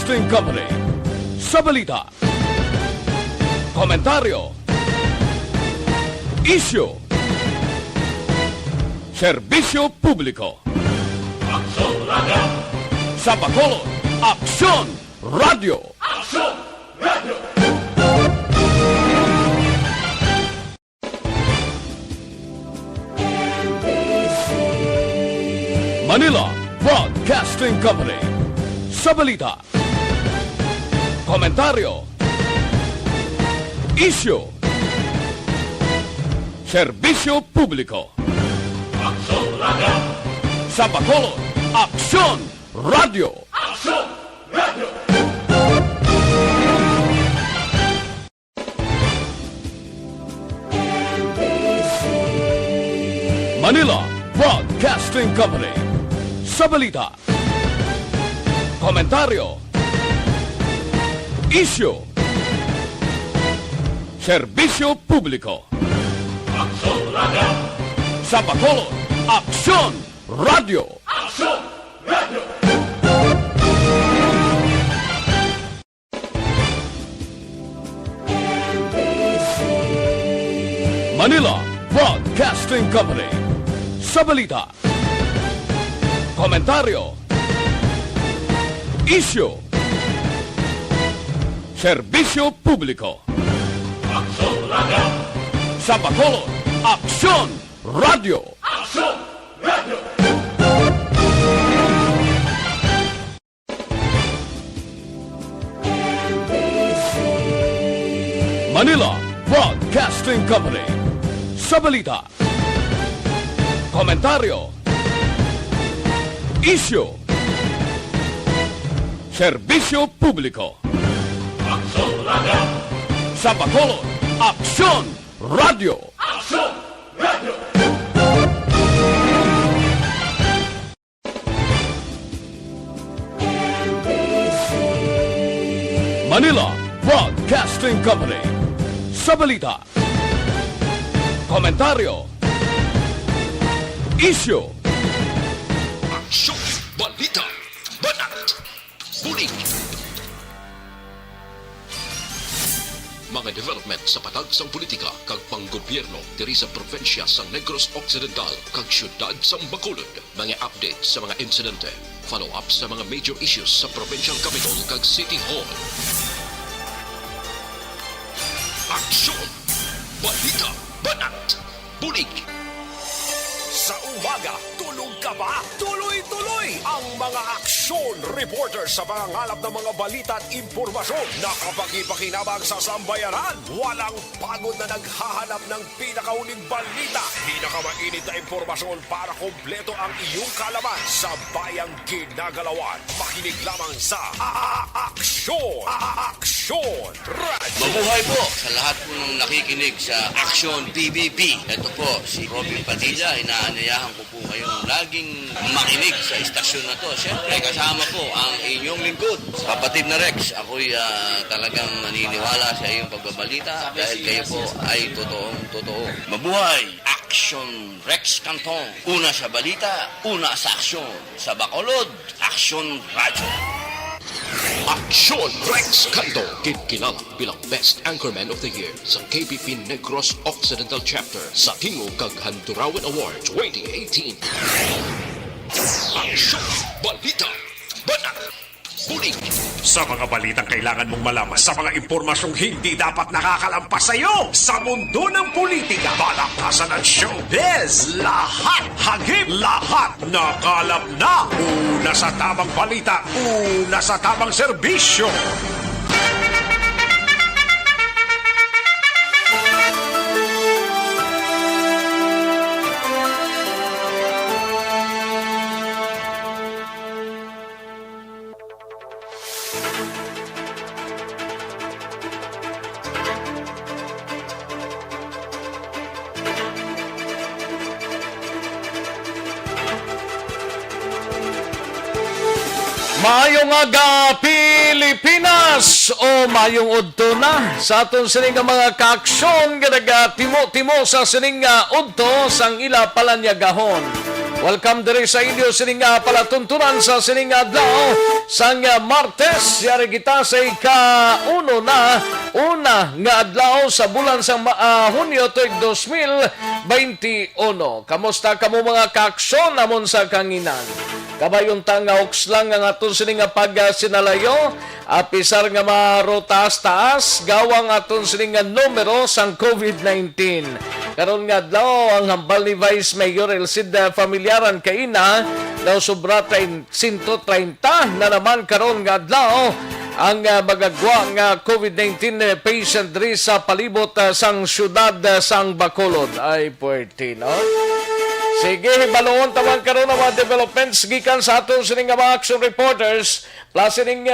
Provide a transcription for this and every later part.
Broadcasting Company. Sa balita, komentaryo, isyu, serbisyo publiko. Aksyon Radio! Sa Bacolod, Aksyon Radio! Aksyon Radio! Manila Broadcasting Company. Sa balita, komentaryo, isyu, serbisyo publiko. Aksyon Radio! Sa Bacolod, Aksyon Radio! Aksyon Radio! Manila Broadcasting Company. Sa balita, komentaryo, isyu, serbisyo publiko. Aksyon Radio! Sa Bacolod, Aksyon Radio! Aksyon Radio! Manila Broadcasting Company. Sa balita, komentaryo, isyu, serbisyo publiko. Aksyon Radio! Sa Bacolod, Aksyon Radio! Aksyon Radio! Manila Broadcasting Company. Sa balita, komentaryo, isyu, serbisyo publiko. Aksyon Radio! Sa Bacolod, Aksyon Radio! Aksyon Radio! Manila Broadcasting Company. Sa balita, komentaryo, isyu, Aksyon, Balita, Banat, Bulig. Mga development sa patag sang politika kag panggobyerno diri sa probinsya sang Negros Occidental kag syudad sang Bacolod. Mga update sa mga insidente, follow-up sa mga major issues sa provincial capital kag City Hall. Aksyon, Balita, Banat, Bulig. Sa umaga, tulog ka ba? Tuloy-tuloy ang mga aksyon reporter sa mga ngalap ng mga balita at impormasyon na kapag-ipakinabang sa sambayanan. Walang pagod na naghahanap ng pinakauling balita. Pinakamainit na impormasyon para kompleto ang iyong kalaman sa bayang ginagalawan. Makinig lamang sa Aksyon! Aksyon Radio! Mabuhay po sa lahat po ng nakikinig sa Aksyon PBB. Ito po si Robin Padilla. Inaanyayahan ko po kayong laging makinig sa istasyon na to. Siyempre, kasama po ang inyong lingkod. Kapatid na Rex, ako'y talagang naniniwala sa iyong pagbabalita dahil kayo po ay totoong-totoo. Mabuhay! Aksyon Rex Cantong. Una sa balita, una sa aksyon. Sa Bacolod, Aksyon Radio. Aksyon Rex Cantong, kilala bilang Best Anchorman of the Year sa KBP Negros Occidental Chapter sa Tingog kag Handurawan Award 2018. Aksyon, Balita, Banat, Bulig. Sa mga balitang kailangan mong malaman, sa mga impormasyong hindi dapat nakakalampas sa iyo, sa mundo ng politika, balakasan at showbiz, lahat hagip, lahat nakalap na. Una sa tamang balita, una sa tamang serbisyo. Maayong aga Pilipinas o maayong udto na sa aton sining nga mga kaaksyon nga nagatimo-timo sa sining nga udto sang ila palanyagahon. Welcome diri sa inyo sining palatuntunan sa sining adlaw sang Martes. Yari kita sa una nga adlaw sa bulan sang Hunyo tuig 2021. Kamusta kamo mga kaaksyon namon sa kanginan? Kabayon nga okslang nga aton sining pagsinalayo, apisar nga marotaas-taas, gawang aton sining numero sang COVID-19. Karon nga adlaw ang hambal ni Vice Mayor Elcida Familiaran kaina daw sobra 130 na naman karon nga adlaw ang magagwa nga COVID-19 patient diri sa palibot sang syudad sang Bacolod. Ay puwerte, no? Sige, baloon taman karon ang mga developments gikan sa aton sining mga action reporters. Plus sining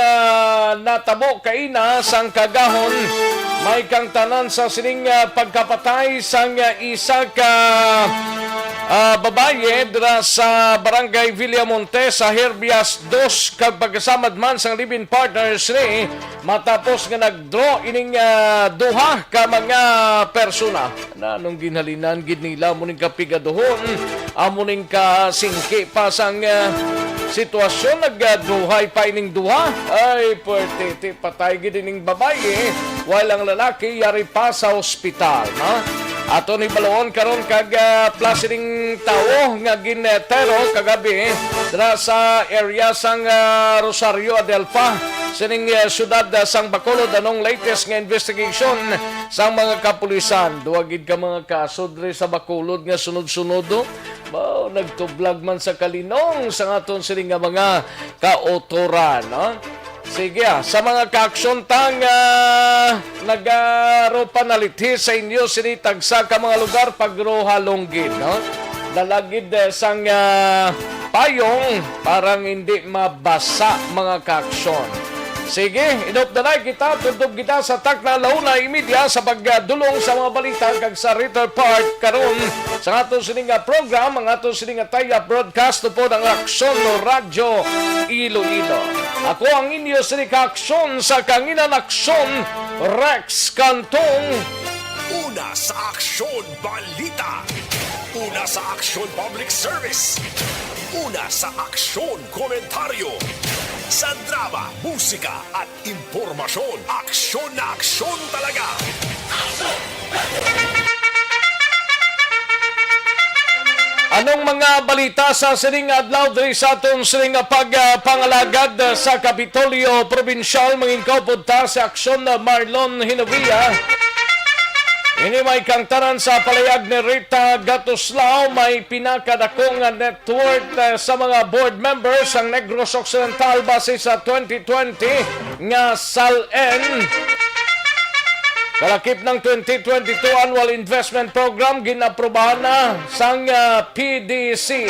natabo kaina sang kagahon may kang tanan sa sining pagkapatay sang isa ka babaye dira sa Barangay Villamonte sa Herbias 2 kag pagkasamad man sang living partners ni matapos nga nagdraw ining duha ka mga persona na nung ginhalinan gid nila muning kapigaduhon amuning ka singki pa sang sitwasyon nagduhay pa ining duha. Ay puwerte patay gid ining babaye walang lalaki yari pa sa ospital, no? Ato ni baloon karon kag plasining tawo nga ginetero kagabi dira sa area sang Rosario Adelpa sining syudad sang Bacolod anong latest nga investigation sang mga kapulisan. Duwagid ka mga kaso diri sa Bacolod nga sunod-sunod. Nagtublag man sa kalinong sa aton sining nga mga kaotoran, no? Sige, sa mga kaaksyon tang nagaro panalithi sa inyo sinitagsa ka mga lugar pagruhalonggin, no? Dalagid sang payong parang hindi mabasa mga kaaksyon. Sige, inop na kita, tundog kita sa takna launa media sa pagdulong sa mga balita kag sa Ritter Park karon sa atong sining program, ang atong sining taya broadcast po ng Aksyon Radyo Iloilo. Ako ang inyo sining Aksyon sa Kanginan Aksyon, Rex Cantong. Una sa Aksyon Balita. Una sa Aksyon Public Service. Una sa Aksyon Komentaryo. Sa drama, musika at impormasyon, aksyon na aksyon talaga. Anong mga balita sa sining adlaw diri sa aton sining pagpangalagad sa Kapitolyo Provincial mangingkaw punta sa Aksyon Marlon Hinovia. Ini may kangtaran sa palayag ni Rita Gatuslao, may pinakadakong network sa mga board members ang Negros Occidental base sa 2020 nga SALN. Kalakip ng 2022 Annual Investment Program ginaprobahan na sang PDC.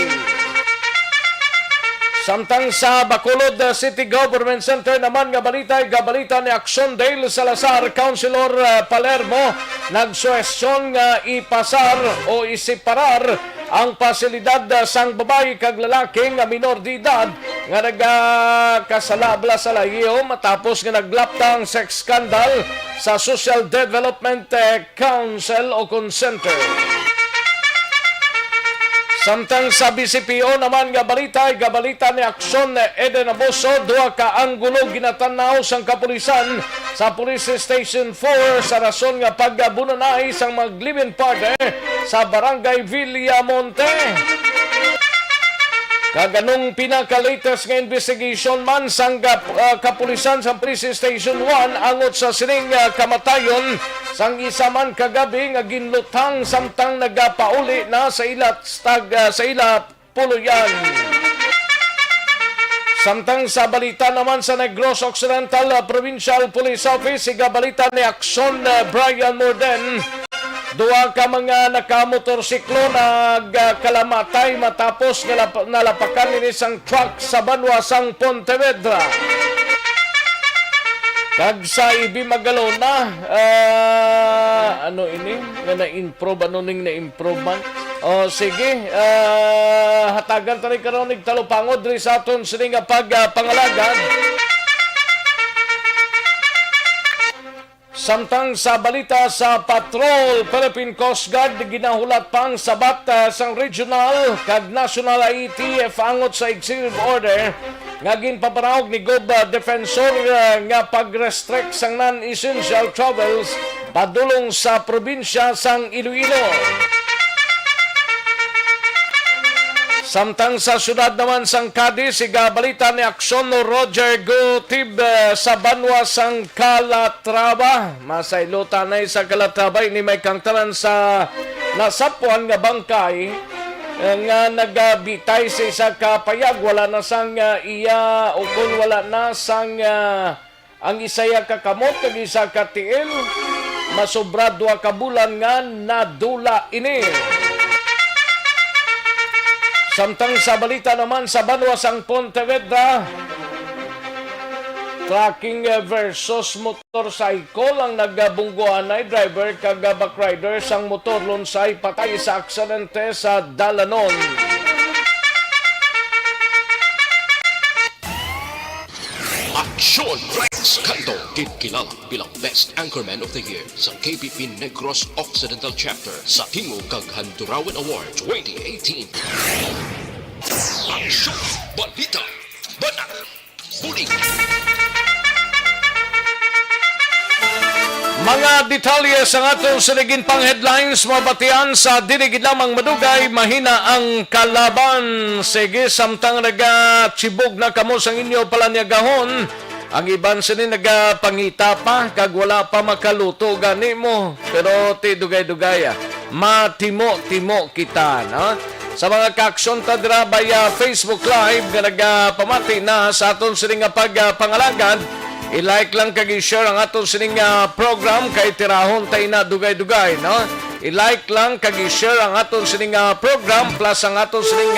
Samtang sa Bacolod City Government Center naman nga balita ni Aksyon Dale Salazar, Councilor Palermo, nagsuwestyon nga ipasar o isiparar ang pasilidad sang babae kag lalaki nga minor de edad nga nagkasalabla sa layo matapos nga naglaptang sex scandal sa Social Development Council o Center. Samtang sa BCPO naman nga balita ni Aksyon Eden Abuso, duha ka anggulo ginatanaw sang kapulisan sa Police Station 4 sa rason nga pagbunanay sang maglibin partner sa Barangay Villamonte. Kaganong pinaka-latest nga investigation man sang kapulisan sa Police Station 1 angot sa sining kamatayon sang isa man kagabi nga ginlutang samtang nagapauli na sa ila puluyan. Samtang sa balita naman sa Negros Occidental Provincial Police Office, balita ni Aksyon Brian Morden, duha ka mga nakamotorsiklo nagkalamatay matapos nalapakan ni isang truck sa banwa sang Pontevedra. Kag sa Ibi Magalona, ano ini? Nga na-improve, ano ning na-improve man? O sige, hatagan tayo karoon nagtalupangod rin sa aton sining pagpangalagad. Samtang sa balita sa Patrol, Philippine Coast Guard ginahulat pang sabat sang regional kag national IETF angot sa executive order nga ginpaparawag ni Gob Defensor nga pag-restrict sang non-essential travels padulong sa probinsya sang Iloilo. Samtang sa syudad naman sang Cadiz, balita ni Aksyon no Roger Gutib sa banwa sang Calatrava. Masaylutan na sa Calatrava, ini may kangtalan sa nasapuan nga bangkay nga nagbitay sa isa kapayag. Wala na sang iya o kung wala na sang ang isaya kakamot kag isa katiil. Masobra 2 ka bulan nga nadula ini. Samtang sa balita naman sa banwa sang Pontevedra, trucking versus motorcycle ang nagbungguan ay driver kag backrider sang motor lunsay patay sa aksidente sa Dalanon. Aksyon! Cantong kilala bilang Best Anchorman of the Year sa KBP Negros Occidental Chapter sa Tingog kag Handurawan Award 2018. Aksyon! Balita! Banat! Bulig! Mga detalye sa atong sinigin pang headlines mabatian sa dinigid lamang madugay mahina ang kalaban. Sige, samtang nagachibog na kamo sang inyo palanyagahon, ang iban sini nagapangita pa kag wala pa makaluto gani mo. Pero ti dugay-dugay matimo-timo kita, no? Sa mga kaaksyon ta dira via Facebook Live nga nagapamati na sa aton sini nga pagpangalagad. I-like lang kag i-share ang aton sining program kay tirahon tay na dugay-dugay, no? I-like lang kag i-share ang aton sining program plus ang aton sining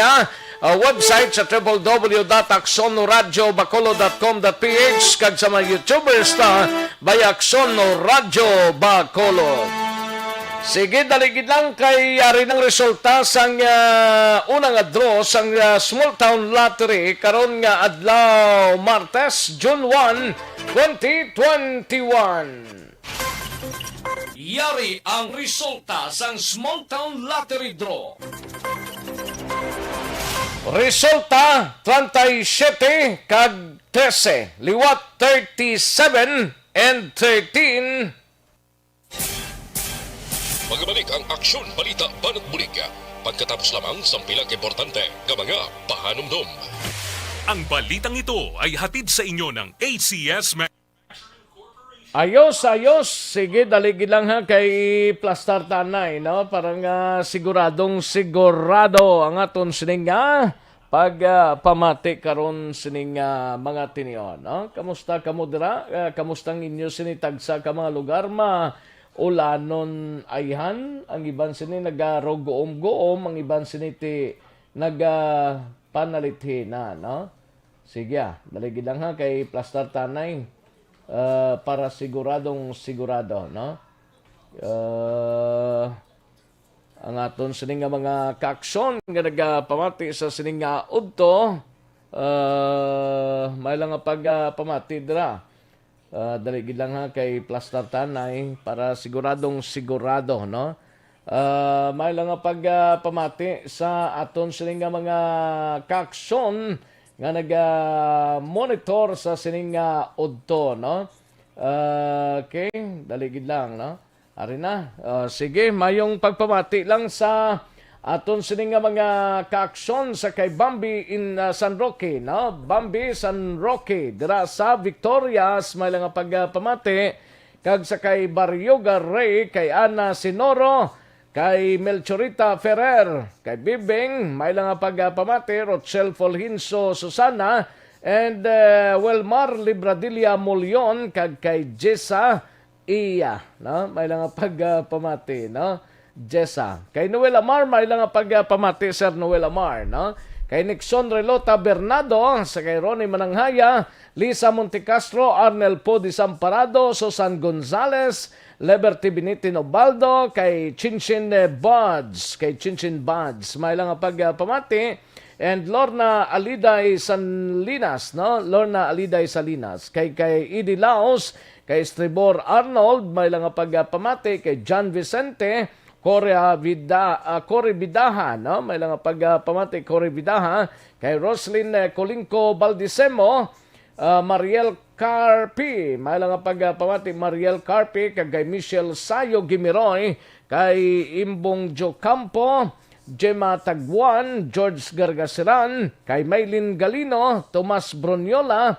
website sa www.aksyonoradiobacolod.com.ph kag sa mga YouTubers ta by Aksyon Radio Bacolod. Sige, daligid lang kay ari ng resulta sang unang draw sang Small Town Lottery karon nga adlaw Martes, June 1, 2021. Yari ang resulta sang Small Town Lottery Draw. Resulta 37 kag 13, liwat 37 and 13. Magbalik ang Aksyon Balita Banat Bulig pagkatapos lamang sa pilang importante nga mga pahanumdum. Ang balitang ito ay hatid sa inyo ng ACS Ayos. Sige, daligid lang ha kay Plastar Tanay, no? Parang siguradong sigurado ang aton sining pamati karon sining mga tinion, no? Kamusta kamo dira? Kamustang inyo sinitag sa ka mga lugar ulanon ayhan, ang iban sini nagarogoom-goom, ang iban sini ti nagapanalithina, no? Sige, daligid lang ha kay Plastar Tanay para siguradong sigurado, no? Ang aton sining mga kaaksyon nga nagapamati sa sining udto, may lang pagpamati dira. Daligid lang ha kay Plastar Tanay para siguradong sigurado, no? May lang pagpamati sa aton sining mga kaaksyon nga nag-monitor sa sining udto, no? Okay, daligid lang, no? Ari na. Sige, mayong pagpamati lang sa aton sining mga kaaksyon sa kay Bambi in San Roque, no? Bambi San Roque dira sa Victorias, may lang pagpamati kag sa kay Barrioga Ray, kay Ana Sinoro, kay Melchorita Ferrer, kay Bibing, may lang pagpamati Rochelle Folhinso Susana, and Welmar Libradilla Mulyon, kag kay Jessa Iya, no? May lang pagpamati, no? Jessa. Kay Noel Amar, may lang pagpamati Sir Noel Amar, no? Kay Nixon Relota Bernardo, sa kay Ronnie Mananghaya, Lisa Montecastro, Arnel Po Disamparado, Susan Gonzales, Liberty Binitin Obaldo, kay Chinchin Buds, may lang pagpamati and Lorna Aliday Salinas, no? Lorna Aliday Salinas. Kay Idi Laos, kay Estribor Arnold, may lang pagpamati kay John Vicente, Corey Bidaha, no? May lang pagpamati Corey Bidaha, kay Roslyn Colinco Baldisemo, Mariel Carpi, may lang pagpamati Mariel Carpi, kay Michelle Sayo Gimiroy, kay Imbong Jocampo, Gemma Tagwan, George Gargasiran, kay Maylin Galino, Tomas Broniola,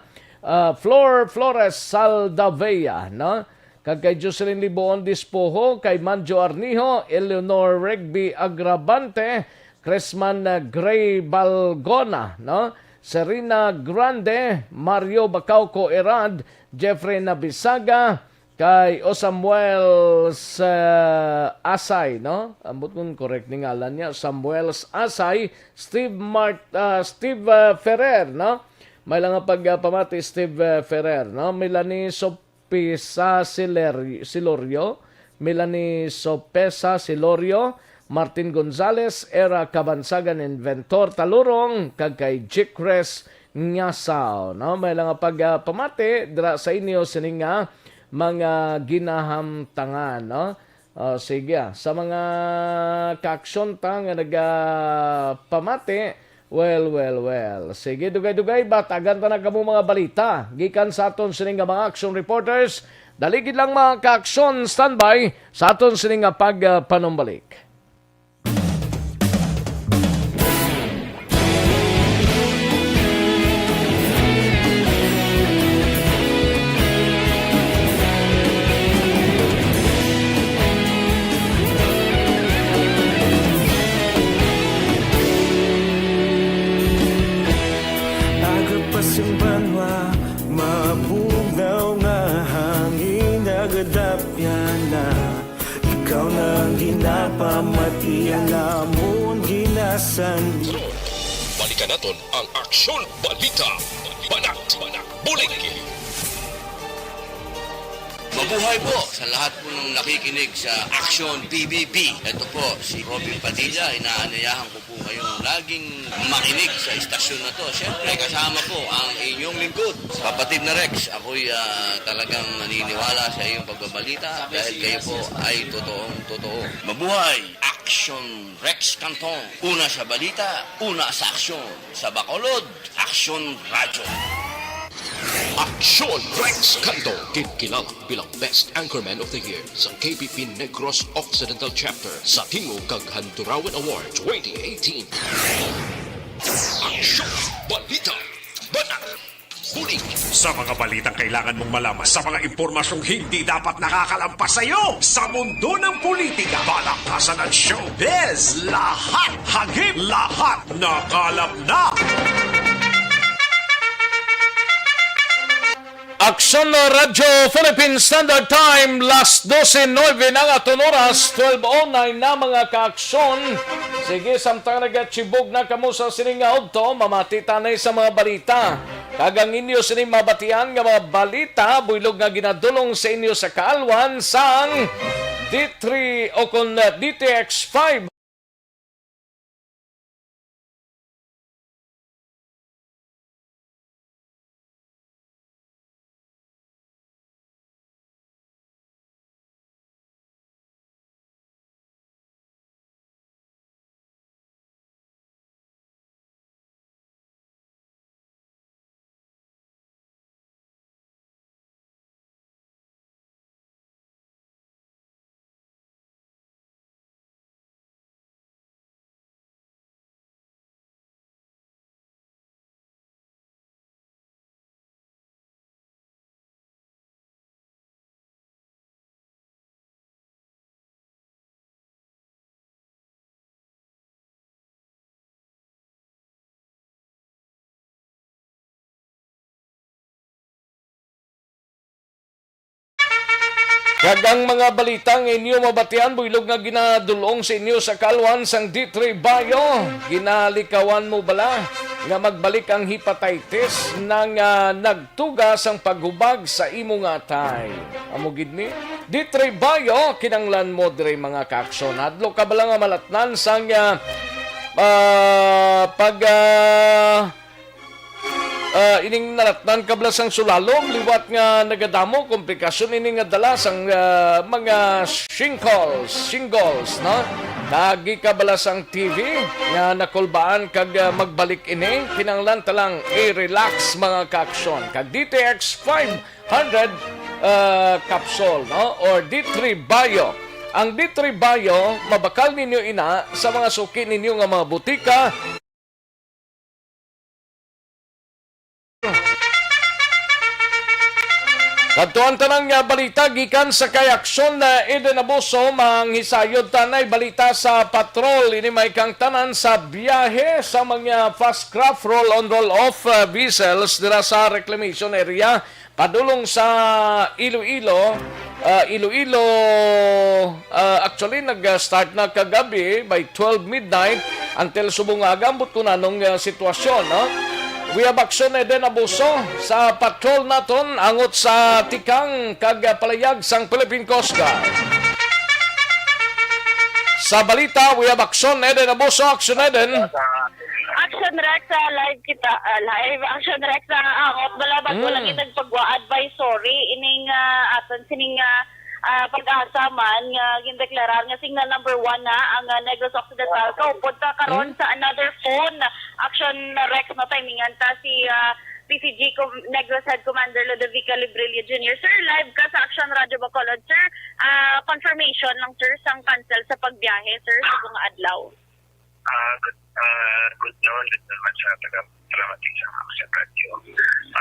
Flores Saldavea, no? Kay Jocelyn Liboon Dispoho, kay Manjo Arnijo, Eleanor Regby Agravante, Cresman Gray Balgona, no? Serena Grande, Mario Bacauco Erad, Jeffrey Nabisaga, kay Samuel Asay, no? Ambot kung correct ni ngalan niya, Samuel Asay, Steve Ferrer, no? May lang pagpamati Steve Ferrer, no? Melanie Sopesa Silorio, Melanie Sopesa Silorio, Martin Gonzales, Era Cabansagan Inventor Talurong, kay Jikres Nyasao, no? May lang pagpamati dra sa inyo sininga mga ginahamtangan, no? Sige, sa mga kaaksyon ta nga nagpamati, well. Sige, dugay-dugay, batagan ta na kamo mga balita. Gikan sa aton sining nga mga action reporters, daligid lang mga kaaksyon, standby sa aton sining nga pagpanumbalik. Simbanwa, mabugaw nga hangin nagadapyan na. Ikaw nang ginapamati ang amon ginasan. Balikan naton ang Aksyon Balita. Banat, Bulig. Mabuhay po sa lahat po ng nakikinig sa Aksyon PBB. Ito po si Robin Padilla. Inaanayahan ko po kayong laging makinig sa istasyon na to. Siyempre kasama po ang inyong lingkod. Kapatid na Rex, ako'y talagang naniniwala sa iyong pagbabalita dahil kayo po ay totoong-totoo. Mabuhay! Aksyon Rex Cantong. Una sa balita, una sa aksyon. Sa Bacolod, Aksyon Radyo. Aksyon Rex Cantong, kilala bilang Best Anchorman of the Year sa KBP Negros Occidental Chapter sa Tingog kag Handurawan Award 2018. Aksyon Balita. Banat. Bulig. Sa mga balitang kailangan mong malaman, sa mga impormasyong hindi dapat nakakalampas sa iyo, sa mundo ng politika, balakasan at showbiz, lahat hagip, lahat nakalap na. Aksyon Radyo Philippine Standard Time, last 12:09 na aton oras, 12:09 na mga kaaksyon. Sige, samtang nagachibog na kamo sa sining nga udto, mamati tanay sa mga balita. Kagang inyo sining mabatian nga mga balita, buylog nga ginadulong sa inyo sa kaalwan sang D3 o kon DTX5. Kagang mga balitang inyo mabatian, buylog nga ginadulong sa inyo sa kalwan sang D3 Bayo. Ginalikawan mo bala nga magbalik ang hepatitis nang nagtugas ang paghubag sa imo nga atay. Amugid ni D3 Bayo, kinanglan mo dire mga kaaksyon. Adlo ka bala nga malatnan sang pag ining naratnan kablas ang sulalom liwat nga nagadamo komplikasyon ining nga dala sang mga shingles no nagi kabalas ang TV nga nakulbaan kag magbalik ini kinanglan talang i-relax mga kaaksyon kag DTX 500 capsule no or D3 Bio. Ang D3 Bio mabakal ninyo ina sa mga suki ninyo nga mga butika. Kadtuan tanang nga balita gikan sa kay Aksyon na Eden Abuso manghisayod tanay balita sa patrol ini may kang tanan sa biyahe sa mga fast craft roll on roll off vessels dira sa reclamation area padulong sa Iloilo. Actually nag-start na kagabi by 12 midnight until subong aga ambot ko nanong sitwasyon no. We have Aksyon Eden Abuso sa patrol naton angot sa tikang kag palayag sang Philippine Coast Guard. Sa balita, we have Aksyon Eden Abuso. Aksyon Eden. Action Rex live kita live Action Rex angot balabag walang itag pagwa advisory ining aton sining pag-asa man nga gindeklarar nga signal number 1 na ang Negros Occidental kaupod ta karon sa another phone Action Rex no timingan ta si PCG Negros Head Commander Ludovica Librilla Jr. Sir, live ka sa Action Radio Bacolod, sir. Confirmation lang, sir, sang cancel sa pagbiyahe, sir, sa mga adlaw. Good noon, good naman sa taga-dramatic sa Action Radio.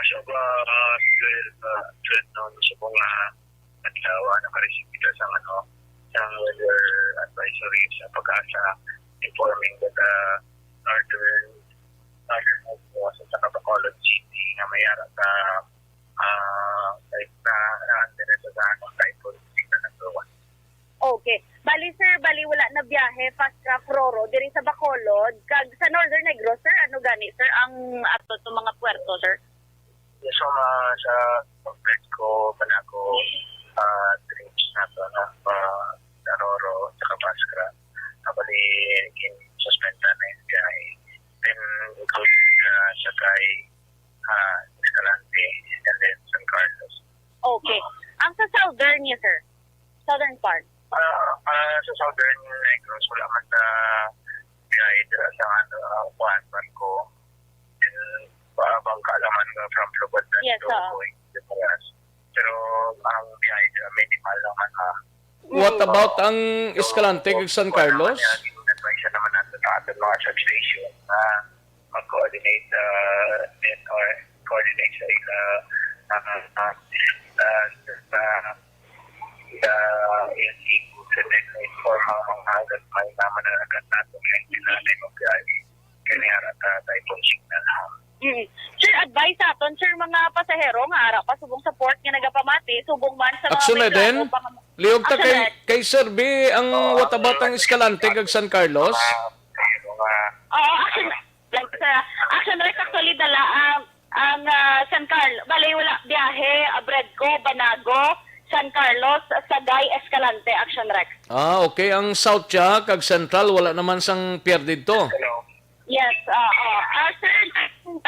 So, 12 noon sa mga adlaw na ma-receive kita sa weather advisory sa pag-asa informing that northern sa Bacolod City na mayara sa type na sa typhoon signal number 1. Okay. Bali, sir, wala na biyahe, fast craft Roro, diri sa Bacolod, kag sa Northern Negros, sir, ano gani, sir, ang ato to mga puerto, sir? Yes, so, sa pagpet ko, Banaco, trips na to, sa Roro, sa Kapaskra, bali, suspenda na yung biyahe. Then, include sa kay Escalante and then San Carlos. Okay. Ang sa southern niya, sir? Southern part? Sa Southern Negros, wala man sa biyahe dira sa Juan Barco. And bangka laman from Lubad na yes, going to Paras. Pero ang biyahe dira, minimal naman What about ang Escalante kag San Carlos? Advice naman natin sa ating mga substation na mag-coordinate or coordinate sa inform ang mga agad may naman na agad natin ang kinanay mo biyahe kanya typhoon signal. Sir, advice aton, sir, mga pasahero nga ara pa subong sa port nga nagapamati, subong man sa mga Aksyon Eden. Liog ta kay Sir B ang what about ang Escalante kag San Carlos? Oo, action Rex actually dala ang San Carlos. Bali wala biyahe, Abredco, Banago, San Carlos, Sagay, Escalante, Action Rex. Okay. Ang South siya, kag Central, wala naman sang pier dito. Yes, sir,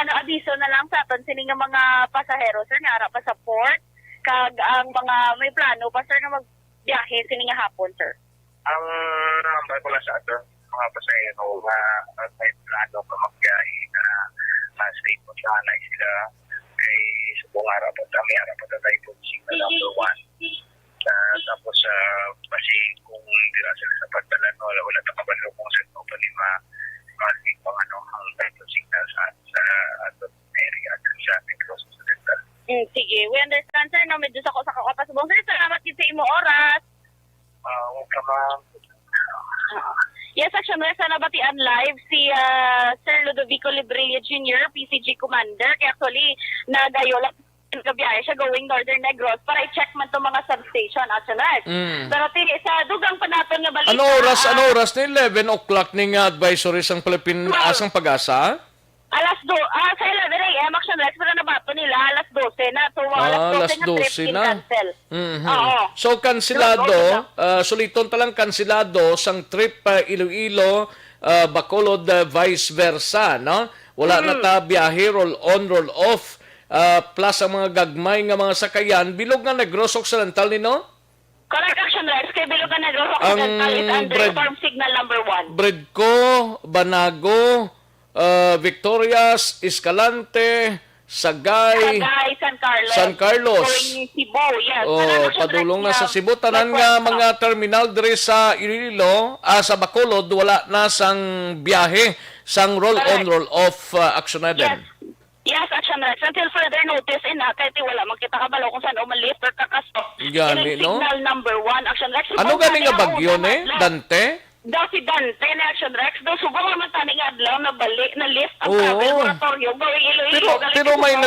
abiso na lang sa aton sining nga mga pasahero, sir, nga ara pa sa port, kag ang mga may plano pa, sir, na magbiyahe sining nga hapon, sir. Ang pala sa aton, mga pasahero na may plano pa magbiyahe na state mo sa anay sila kay subong araw pa may araw pa tayo po signal number 1. Tapos kasi kung hindi na sila sa pagdala wala na kabalo kung sa ito pa lima pang ang typhoon signal sa aton area at sa Negros Occidental. Sige, we understand, sir, no, medyo sa kakapasubong, sir, salamat din sa imo oras. Huwag ka ma'am. Yes, Action Rex, nabatian live si Sir Ludovico Librilla Jr., PCG Commander. Kaya actually, nagayola kabiyahe siya going Northern Negros para i-check man itong mga substation, Action Rex. Pero sa dugang panaton nga balita... Ano oras ni 11 o'clock ning advisory sang Philippine asang pag-asa? Sa 11 a.m. Action Rex, pero nabato nila alas 12 na. So, alas 12 na trip cancel. So, kansilado, suliton talang kansilado sang trip Iloilo, Bacolod, vice versa, no? Wala na ta biyahe, roll on, roll off, plus ang mga gagmay nga mga sakayan, bilog nga Negros Occidental nino? Correct, Action Rex. Kay Bilogan Negros Ang Occidental is under bread- storm signal number 1. Bredco, Banago, Victorias, Escalante, Sagay, San Carlos. Going Cebu, yes. Oh, padulong na sa Cebu. Tanan nga mga terminal diri sa Iloilo, sa Bacolod, wala na sang biyahe, sang roll-on, roll-off action na din. Yes, Action Rex. Until further notice, kahit wala makita ka balo kung saan umalis or kakasto. Gani, no? Signal number 1, Action Rex. Ano gani nga bagyo ni? Dante? Daw si Dante na Action Rex. Daw subong naman tani nga adlaw na balik na lift ang Oo. travel moratorium going Iloilo. Pero may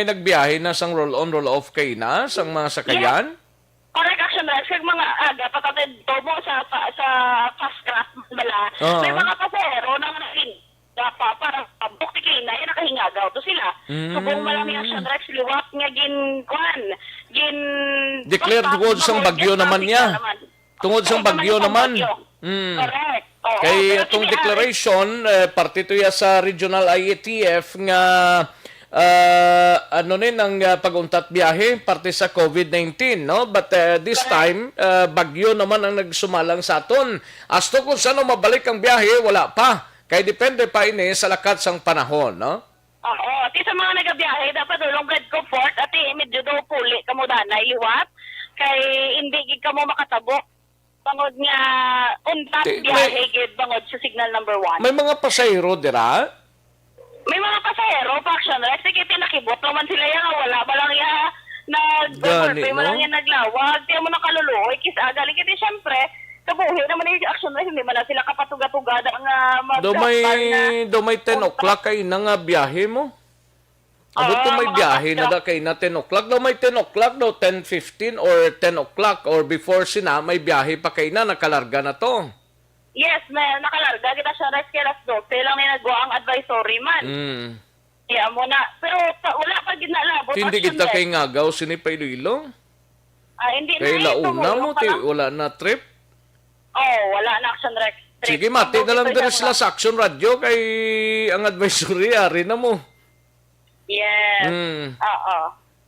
nagbiyahe na sang roll-on, roll-off kay na sang mga sakayan? Correct, Action Rex. Kag mga aga patatid mo sa fast craft bala. May mga pasero na naging pa para bukti kay na nakahingagaw to sila. Subong malami Action Rex liwat nga gin Declared tungod sang bagyo naman niya. Tungod sang bagyo naman. Correct. Kay itong declaration, parte to ya sa regional IATF nga ang pag-untat biyahe parte sa COVID-19, no? But this time, bagyo naman ang nagsumalang sa aton. As to kung saan mabalik ang biyahe, wala pa. Kay depende pa ini sa lakat sang panahon, no? Oo. At sa mga nagabiyahe, dapat ulong bread comfort at medyo daw puli kamo danay liwat. Kay hindi gid kamo makatabok. Bangod nga untat biyahe gid bangod sa signal number 1. May mga pasahero dira? May mga pasahero pa Action Rex. Sige, tinakibot naman sila yan. Wala ba lang Gani, mo lang yan naglawag. Tiyan mo nakaluluoy. Kisa galing kiti syempre. Kabuhi naman yung Action Rex. Hindi man na sila kapatuga-tugada nga Do may 10 o'clock kay na nga biyahe mo? Abot may biyahe na da kay na 10 o'clock. Daw may 10 o'clock, daw 10:15 or 10 o'clock or before sina, may biyahe pa kay na, nakalarga na to. Yes, may nakalarga. Kita siya Rex kay Las 12. Lang na nagawa ang advisory man. Kaya mo na. Pero wala pa ginalabot. Hindi kita kay ngagaw sini pa Iloilo? Hindi Kay na launa mo, wala na trip? Wala na Action Rex. Sige, mati na lang din sila sa Aksyon Radio kay ang advisory, ari na mo. Yes. Oo.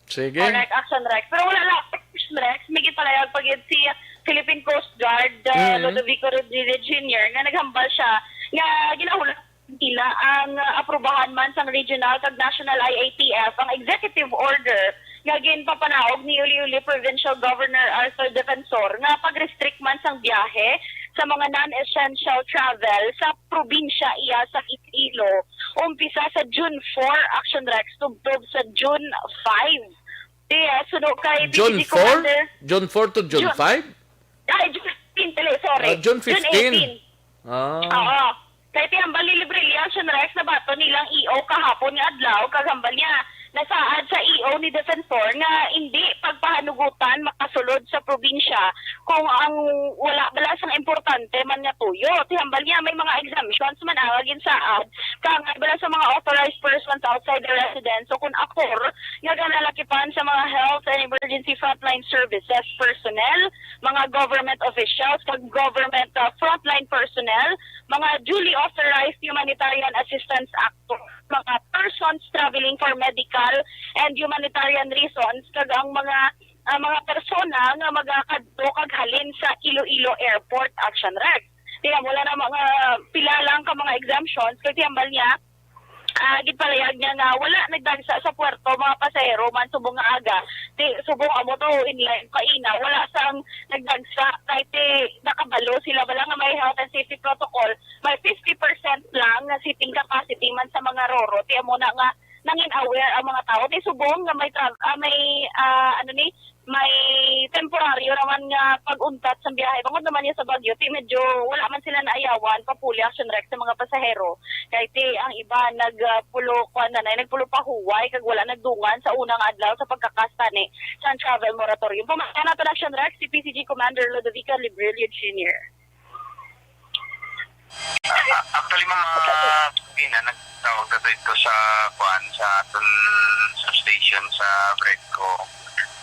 Sige. Correct, Action Rex. Pero wala lang, Action Rex, may palayag pag si Philippine Coast Guard, Ludovico Rodriguez Jr., nga naghambal siya, nga ginahulog nila ang aprubahan man sa regional kag national IATF, ang executive order, nga ginpapanaog ni Uli Provincial Governor Arthur Defensor, nga pag-restrict man sang biyahe sa mga non-essential travel sa probinsya iya sa Iloilo. Umpisa sa June 4, Action Rex, tubtob sa June 5. Sunod kay June 4? June 4 to June 5? Ay, June 15, sorry. June 15. June 18. Oo. Kaya tihambal ni Libre Action Rex na bato nilang EO kahapon nga adlaw, kagambal niya nasaad sa EO ni Defensor nga hindi pagpahanugutan makasulod sa probinsya kung ang wala balasang importante man nga tuyo. Tihambal niya may mga exemptions man agin saad kang bala sa mga authorized persons outside the residence. So kung akor nga ganalakipan sa mga health and emergency frontline services personnel, mga government officials, kag government frontline personnel, mga duly authorized humanitarian assistance actors, mga persons traveling for medical and humanitarian reasons, kag ang mga persona nga magakadto kag halin sa Iloilo Airport, Action Rex. Kaya wala na mga pila lang ka mga exemptions, kaya tiyambal niya gitpalayag niya nga wala nagdagsa sa puerto mga pasahero man subong nga aga subong amo to inline kaina wala sang nagdagsa kahit nakabalo sila bala nga may health and safety protocol may 50% lang nga seating capacity man sa mga roro tiya mo na nga nangin aware ang mga tao di subong nga may temporaryo naman nga pag-untat sa biyahe. Bangod naman niya sa Baguio, medyo wala man sila naayawan, papuli Action Rex sa mga pasahero. Kahit ang iba nagpulo pa huway, kag wala nagdungan sa unang adlaw sa pagkakasta ni sa travel moratorium. Pamana natin Action Rex, si PCG Commander Ludovico Librilio Jr. Actually, mga nagtawag na dito sa aton substation sa Bredco.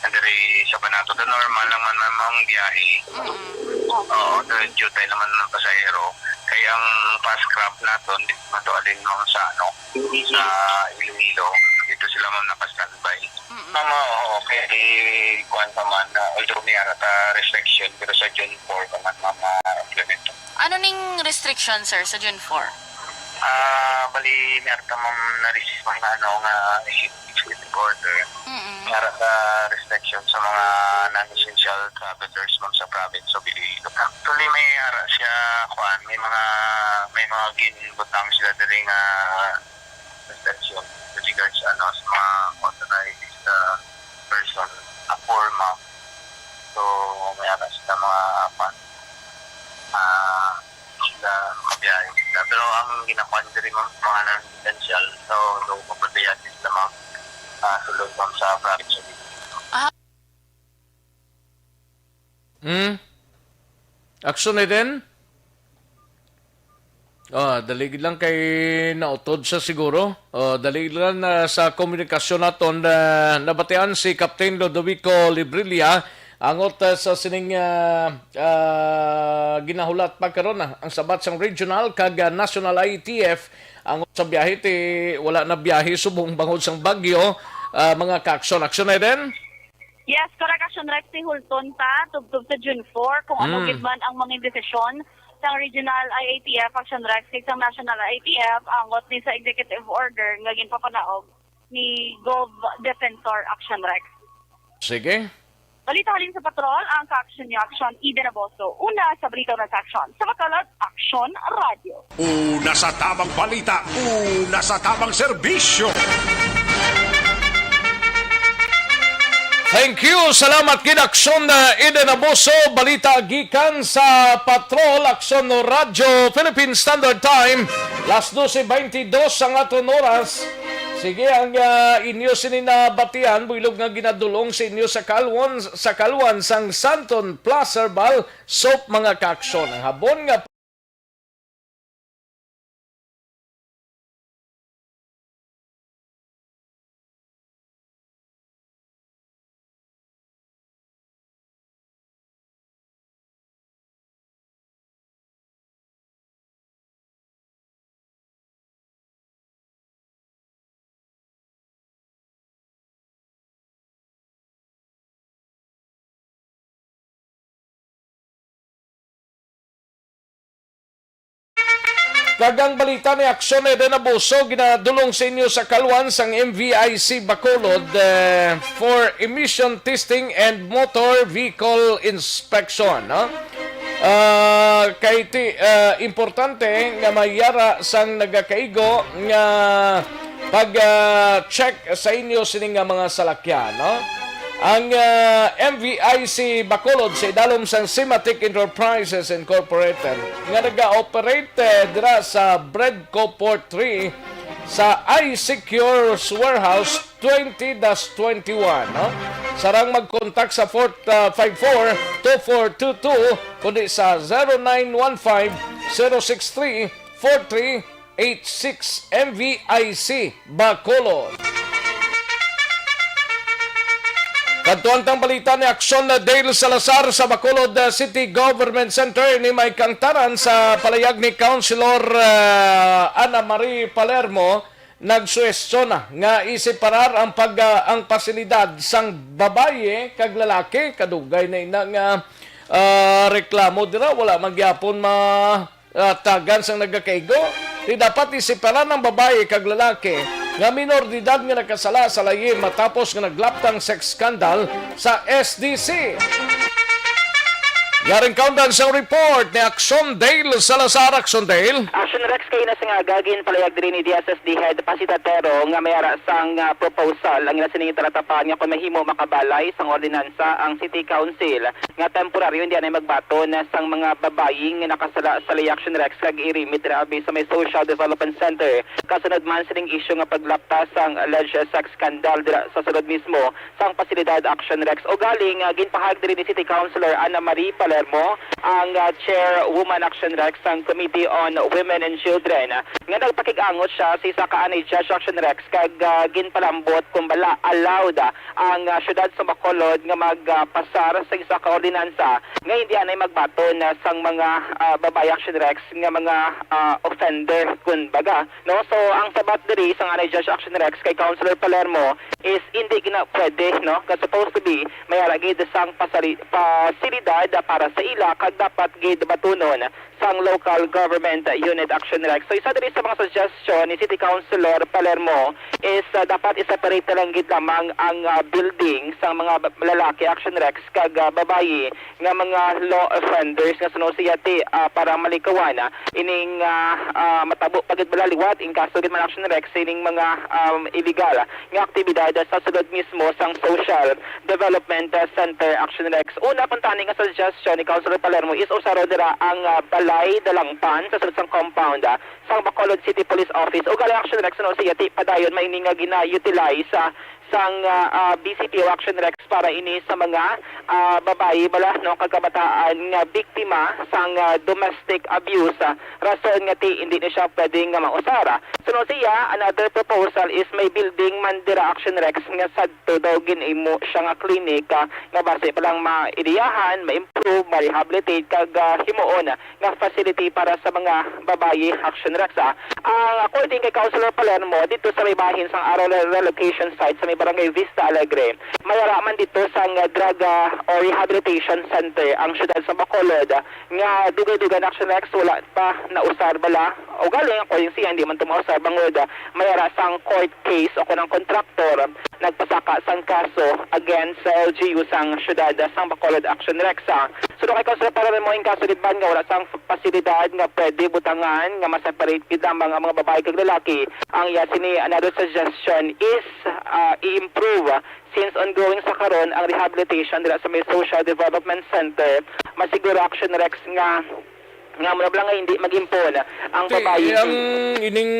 Andari sa Banat, normal lang man ang biyahe. Oo, due tayo naman ng pasahero. Kaya ang fast crop naton dito matualin mo sa sa Iloilo. Dito sila man naka-standby. Mama, okay, kuhan pa man, although may arata restriction, pero sa June 4 pa man implement. Ano ning restriction, sir, sa June 4? Bali, may arata ma'am na-receive nga executive order. May arata restriction sa mga non-essential travelers ma'am sa province of Iloilo. Actually, may ara siya, kuhan, may mga ginbutang sila dali nga restriction with regards sa mga authorized person, a poor mom. So, may ara sila mga sila kabiyahe sila. Pero ang ginakuan din mga non-essential, so magbabaya sila ma'am sulod ma'am sa province of Iloilo. Aksyon na din? Dalig lang kay nautod sa siguro. Dalig lang sa komunikasyon naton nabatian si Captain Lodovico Librilla angot sa sining ginahulat pagkaron ang sabat sang regional kag national ITF angot sa biyahe ti wala na biyahe subong bangod sang bagyo. Mga ka-aksyon na din? Yes, correct. Action Rex si Hulton ta, tubtub sa June 4, kung ano gitman ang mga desisyon sa regional IATF, Action Rex, sa national IATF, angot ni sa executive order, nga ginpapanaog ni Gov Defensor Action Rex. Sige. Balita halin sa patrol, ang ka-action ni Action Eden Aboso. Una sa Balita na sa Action. Sa makalat, Action Radio. Una sa tamang balita, una sa tamang serbisyo. Thank you. Salamat kid Aksyon na Eden Aboso. Balita gikan sa Patrol Aksyon no Radyo Philippine Standard Time. Las 12:22 ang aton oras. Sige, ang inyo sininabatian, builog nga ginadulong sa inyo sa Kalwan sang Santon Plus Herbal Soap mga ka-aksyon. Ang habon nga kagang balita ni Aksyon Eden Aboso ginadulong sa inyo sa Kalwan sang MVIC Bacolod for emission testing and motor vehicle inspection. Kay importante nga mayara sang nagakaigo nga pag-check sa inyo sining mga salakyan. Ang MVIC Bacolod sa idalom sang Simatic Enterprises Incorporated nga nag-operate dira sa Breadco Port 3 sa iSecure Warehouse 20-21. Sarang mag-contact sa 454-2422 kundi sa 0915-063-4386 MVIC Bacolod. Kantuantang balita ni Aksyon na Dale Salazar sa Bacolod City Government Center ni may kantaran sa palayag ni Councilor Ana Marie Palermo nagsuwestyon nga iseparar ang pasilidad sang babaye kag lalaki kadugay na inang reklamo dira wala magyapon tagan sang nagakaigo. Di dapat iseparar ng babaye kag lalaki nga minor de edad nga nakasala sa layi matapos nga naglaptang sex scandal sa SDC. Yaring kaundan sa report ni Aksyon Dale Salazar. Aksyon Dale. Action Rex kayo na nga gagin palayag din ni DSSD Head Pasitatero nga mayara sang proposal ang siningit taratapan nga kung mahimo makabalay sang ordinansa ang City Council nga temporaryo hindi na magbaton sang mga babaying nga nakasala sa lay Action Rex kag irimit rabi sa may Social Development Center. Kasunod man sining issue nga paglaptas sang alleged sex scandal dira sa sulod mismo sang pasilidad Action Rex o galing ginpahag din ni City Councilor Ana Marie Palermo Palermo, ang Chairwoman Aksyon Rex ang Committee on Women and Children. Nga nagpakigangot siya sa isa ka anay Judge Aksyon Rex kag ginpalambot kung bala allowed ang syudad sa Bacolod nga magpasar sa isa ka ordinansa nga hindi anay magbaton sang mga babae Aksyon Rex nga mga offender kun baga, no? So ang sabat diri sang anay Judge Aksyon Rex kay Councilor Palermo is hindi gina pwede, no? Kasi supposed to be may alagid sang pasilidad para sa ila kag dapat gid batunon sang local government unit Aksyon Rex. So isa diri sa mga suggestion ni City Councilor Palermo is dapat i-separate lang gid lamang ang building sang mga lalaki Aksyon Rex kag babayi nga mga law offenders nga sinusiyati para malikawan ining matabo pagid balaliwat in kaso gid man Aksyon Rex ining mga illegal nga aktibidad sa sulod mismo sang Social Development Center Aksyon Rex. Una pantani nga suggestion ni Councilor Palermo is usaro dira ang balay dalangpan sa sulod sang compound sang Bacolod City Police Office. O gali Aksyon Rex no siyati padayon may nga gina-utilize sang BCPO Aksyon Rex para ini sa mga babae bala no kagabataan nga biktima sang domestic abuse rason nga ti hindi ni siya pwedeng nga mausara. Sunod siya another proposal is may building man dira Aksyon Rex nga sadto daw ginimo siya nga clinic nga base pa lang maidiyahan, ma-improve, ma-rehabilitate kag himuon nga facility para sa mga babae Aksyon Rex. According kay Councilor Palermo dito sa may bahin sang Araw relocation site sa may Barangay Vista Alegre, mayara man dito sang drug or rehabilitation center ang syudad sa Bacolod nga dugay-dugan Aksyon Rex wala pa nausar bala o galing ako yung siya hindi man tumausar bangod mayara sang court case o kunang contractor nagpasaka sang kaso against sa LGU sang syudad sang Bacolod Aksyon Rex. So kay Councilor Palermo yung kaso ditban nga wala sang pasilidad nga pwede butangan nga ma-separate kita mga babae kag lalaki. Ang sini another suggestion is i-improve since ongoing sa karon ang rehabilitation dira sa may Social Development Center masiguro Aksyon Rex nga mo lang nga hindi mag-impon ang babae. Ang ining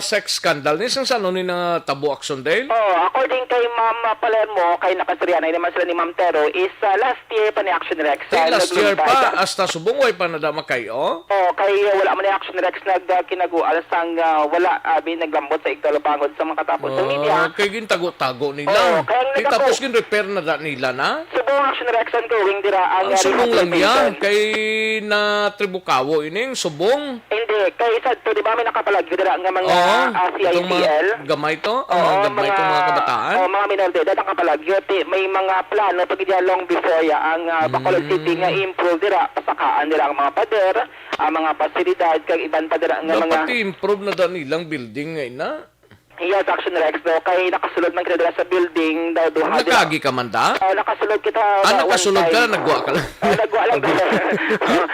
sex scandal ni sang sano ni na tabo Aksyon Dale? According kay Ma'am Palermo kay nakasriyan ay naman sila ni Ma'am Tero is last year pa ni Aksyon Rex. Last year pa hasta subong way pa nadama kayo? Kay wala man ni Aksyon Rex kinagual sang wala abi naglambot sa iktalupangod sa mga katapos sa media. Kay gintago-tago nila. Kay tapos gin-repair na nila na? Subong Aksyon Rex ang going dira ang subong lang yan kay na tribukawo ining subong. Hindi kay sad to di ba may nakapalag dira nga mga CITL gamay to gamay to mga kabataan mga minor de edad ang kapalagyo may mga plano pag long before ang Bacolod City nga improve dira pasakaan dira ang mga pader ang mga pasilidad kag iban pa dira nga mga dapat improve na nilang building ngay na. Yes, Aksyon Rex daw kay nakasulod man kita sa building daw duha. Nakagi ka man da? Nakasulod kita. Nakasulod ka nagwa ka lang. Nagwa lang.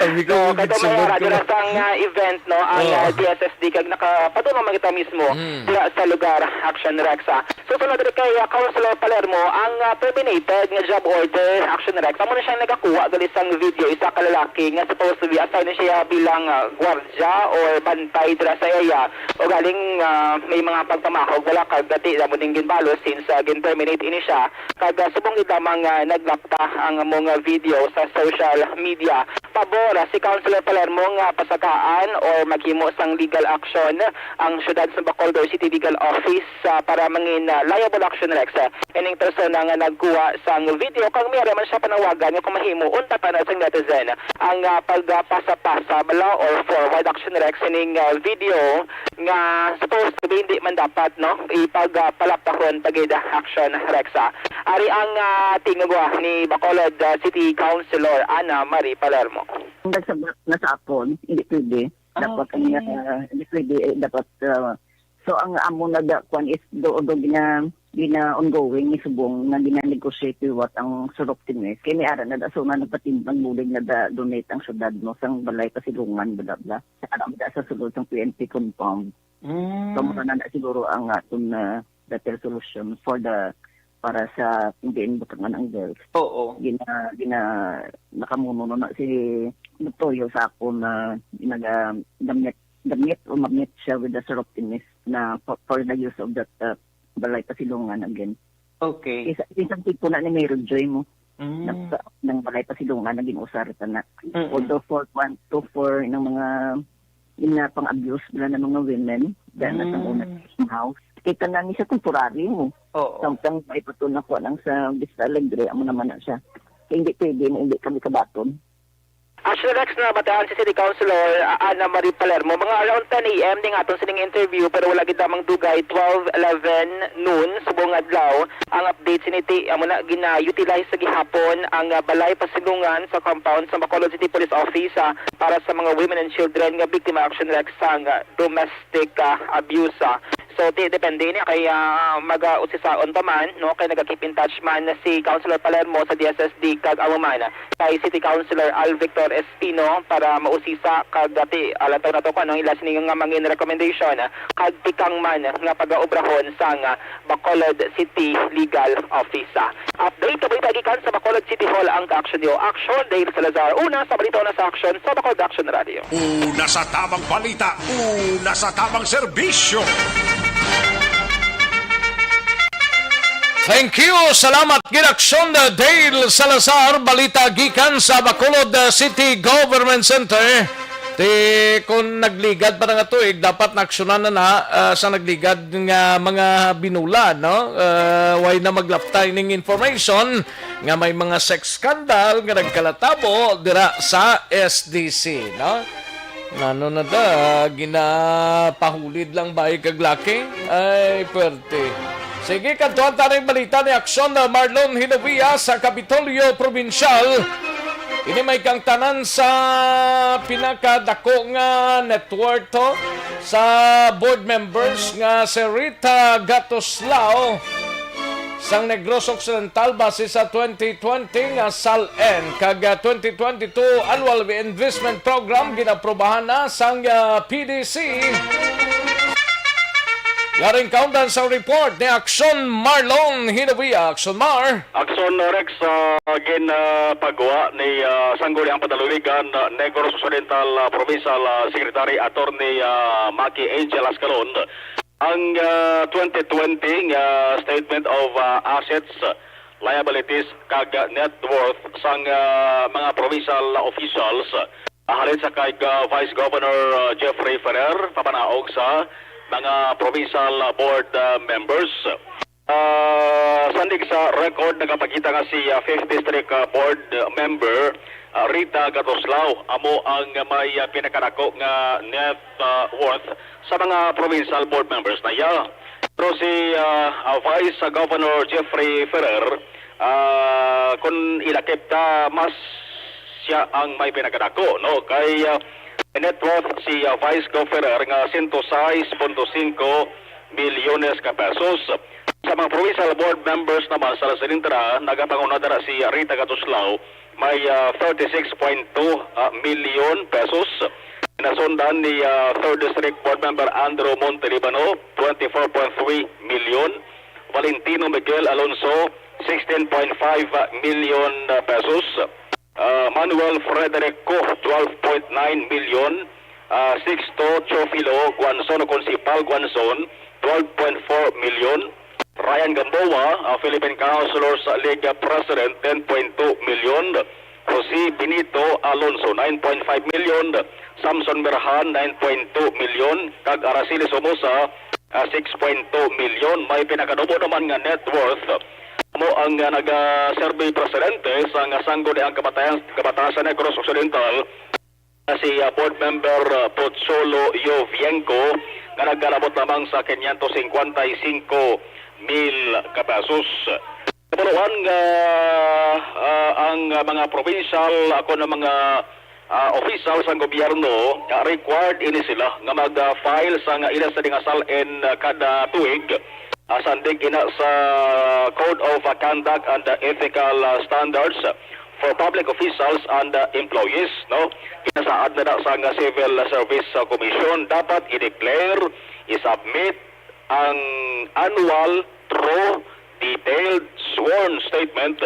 Sabi ko sulod ka lang sang event no ang DSSD kag nakapatuno man kita mismo dira sa lugar Aksyon Rex. So sunod diri kay Councilor Palermo ang terminated nga job order Aksyon Rex. Amo na siya nagakuha gali sang video isa ka lalaki nga supposed to be assigned siya bilang gwardiya or bantay dira sa area o galing may mga mahog wala kag dati na muning ginbalo since gin-terminate ini siya kag subong gid lamang naglakta ang mga video sa social media pabor si Councilor Palermo nga pasakaan or maghimo sang legal action ang syudad sa Bacolod City Legal Office para mangin liable action Rex ining persona nga nagkuha sang video kag mayroon man siya panawagan nga kung mahimo unta pa na sang netizen ang pagpasa-pasa bala or forward action Rex ining video nga supposed to be hindi man dapat no ipagpalaptakon pagid Aksyon Rex. Ari ang tingagwa ni Bacolod City Councilor Ana Marie Palermo. Nagsabat na sa akon, hindi pwede. Dapat hindi pwede dapat so ang amo na dakuan is do gina ongoing ni subong nga gina-negotiate what ang surok tinis. Kaya may ara na so na nagpatimbang Bulig na donate ang syudad no sang balay pasilungan bla bla. Sa aram sa sulod sang PNP compound. So muna na siguro ang atong better solution para sa hindi butangan ang girls. Oo. Nakamuno na si Notoyo sa ako na damit o magnet siya with the seroptimis na for the use of that balay pasilungan again. Okay. Isang tipo na ni Mayroon Joy mo. ng balay pasidungan na ginuusar na. Although 4.24 ng mga pang-abuse nila ng mga women dahil na sa unang house. Kita na ni sa temporary mo. Samtang maipatunan ko lang sa Vista Alegre, amo naman na siya. Kaya hindi pwede na hindi kami kabaton. Aksyon Rex na bataan si City Councilor Ana Marie Palermo. Mga around 10 a.m. din atong sining interview pero wala gid damang dugay 12:11 noon subong adlaw ang update siniti amo na gina-utilize sa gihapon ang balay pasilungan sa compound sa Bacolod City Police Office para sa mga women and children nga biktima Aksyon Rex sang domestic abuse. So depende ni kay mag-usisaon pa man no kay nagka-keep in touch man si Councilor Palermo sa DSSD kag amo man kay City Councilor Al Victor Espino para mausisa kag dati alataw na to kanang ila sini nga mangin recommendation kag pikang man nga pag-obrahon sang Bacolod City Legal Office. Update kabay pagikan sa Bacolod City Hall ang Aksyon Aksyon Dale Salazar una sa balita na sa Aksyon sa Bacolod Action Radio. Una sa tamang balita, una sa tamang serbisyo. Thank you. Salamat Ginaksyon Dale Salazar. Balita gikan sa Bacolod City Government Center. Kung nagligad pa nga tuig, dapat naaksyonan na sa nagligad nga mga binula, no? Way na maglaftay ning information nga may mga sex scandal nga nagkalatabo dira sa SDC, no? Ano na da, ginapahulid lang ba kaglaki? Ay, pwerte. Sige, kantuan tayo balita ni Aksyon na Marlon Hinovia sa Kapitolyo Provincial. Ini may kang tanan sa pinakadako nga network to sa board members nga si Rita Gatoslao sang Negros Occidental base sa 2020 nga SALN kag 2022 Annual Investment Program ginaprobahan na sang PDC. Yaring kaundan sa report ni Aksyon Marlon Hinovia. Aksyon Mar. Aksyon Rex pagwa ni Sangguniang Padaluligan Negros Occidental Provincial Secretary Attorney Maki Angel Ascalon ang 2020 Statement of Assets, Liabilities kag Net Worth sang mga provincial officials halin sa kay Vice Governor Jeffrey Ferrer papanaog sa mga provincial board members. Sandig sa record nagapakita nga si 5th District Board Member Rita Gatoslao amo ang may pinakadako nga net worth sa mga provincial board members na iya. Pero si Vice Governor Jeffrey Ferrer kung ilakip ta mas siya ang may pinakadako no kay net worth si Vice Governor nga 106.5 milyones ka pesos. Sa mga provincial board members naman sa Silindra, nagapanguna dara si Rita Gatoslao may 36.2 milyon pesos. Nasundan ni 3rd District Board Member Andrew Montelibano, 24.3 milyon. Valentino Miguel Alonso, 16.5 milyon pesos. Manuel Frederico, 12.9 milyon. Sixto Chofilo Guanzon, Consipal Guanzon, 12.4 milyon. Ryan Gamboa, Philippine Councilors League President, 10.2 milyon. Jose Benito Alonso, 9.5 milyon. Samson Berhan, 9.2 milyon. Kag Araceli Somoza, 6.2 milyon. May pinakadubo naman nga net worth mo ang nag-survey presidente sa Sangguniang Kabatasan Negros Occidental si board member Pozzolo Yovienko na nagkalabot lamang sa 555,000 kapesos. Kapuluan ang mga provincial ako ng mga officials ng gobyerno required ini sila nga mag-file sa ilas sa dingasal in kada tuig. Sandig ina sa Code of Conduct and Ethical Standards for Public Officials and Employees, no? Kinasaad na sa Civil Service Commission dapat i-declare, i-submit ang annual true detailed sworn statement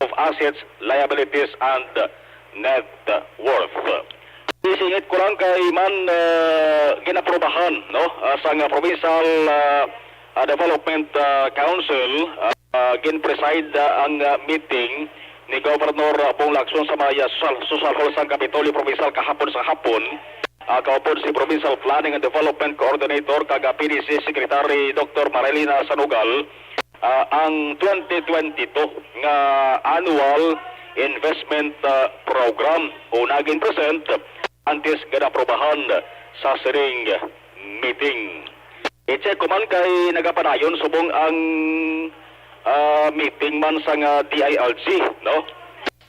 of assets, liabilities and net worth. Isingit ko lang kay man ginaprobahan, no? Sa provincial Development Council, gin-preside ang meeting ni Governor Bong Lacson sa mga social hall sa Kapitolyo Provincial kahapon sa hapon. Kaupod si Provincial Planning and Development Coordinator kaga PDC Secretary Dr. Marilina Sanugal ang 2022 nga annual investment program o naging present antes ganaprobahan sa siring meeting. I-check ko man kay nagapanayon subong ang meeting man sa DILG, no?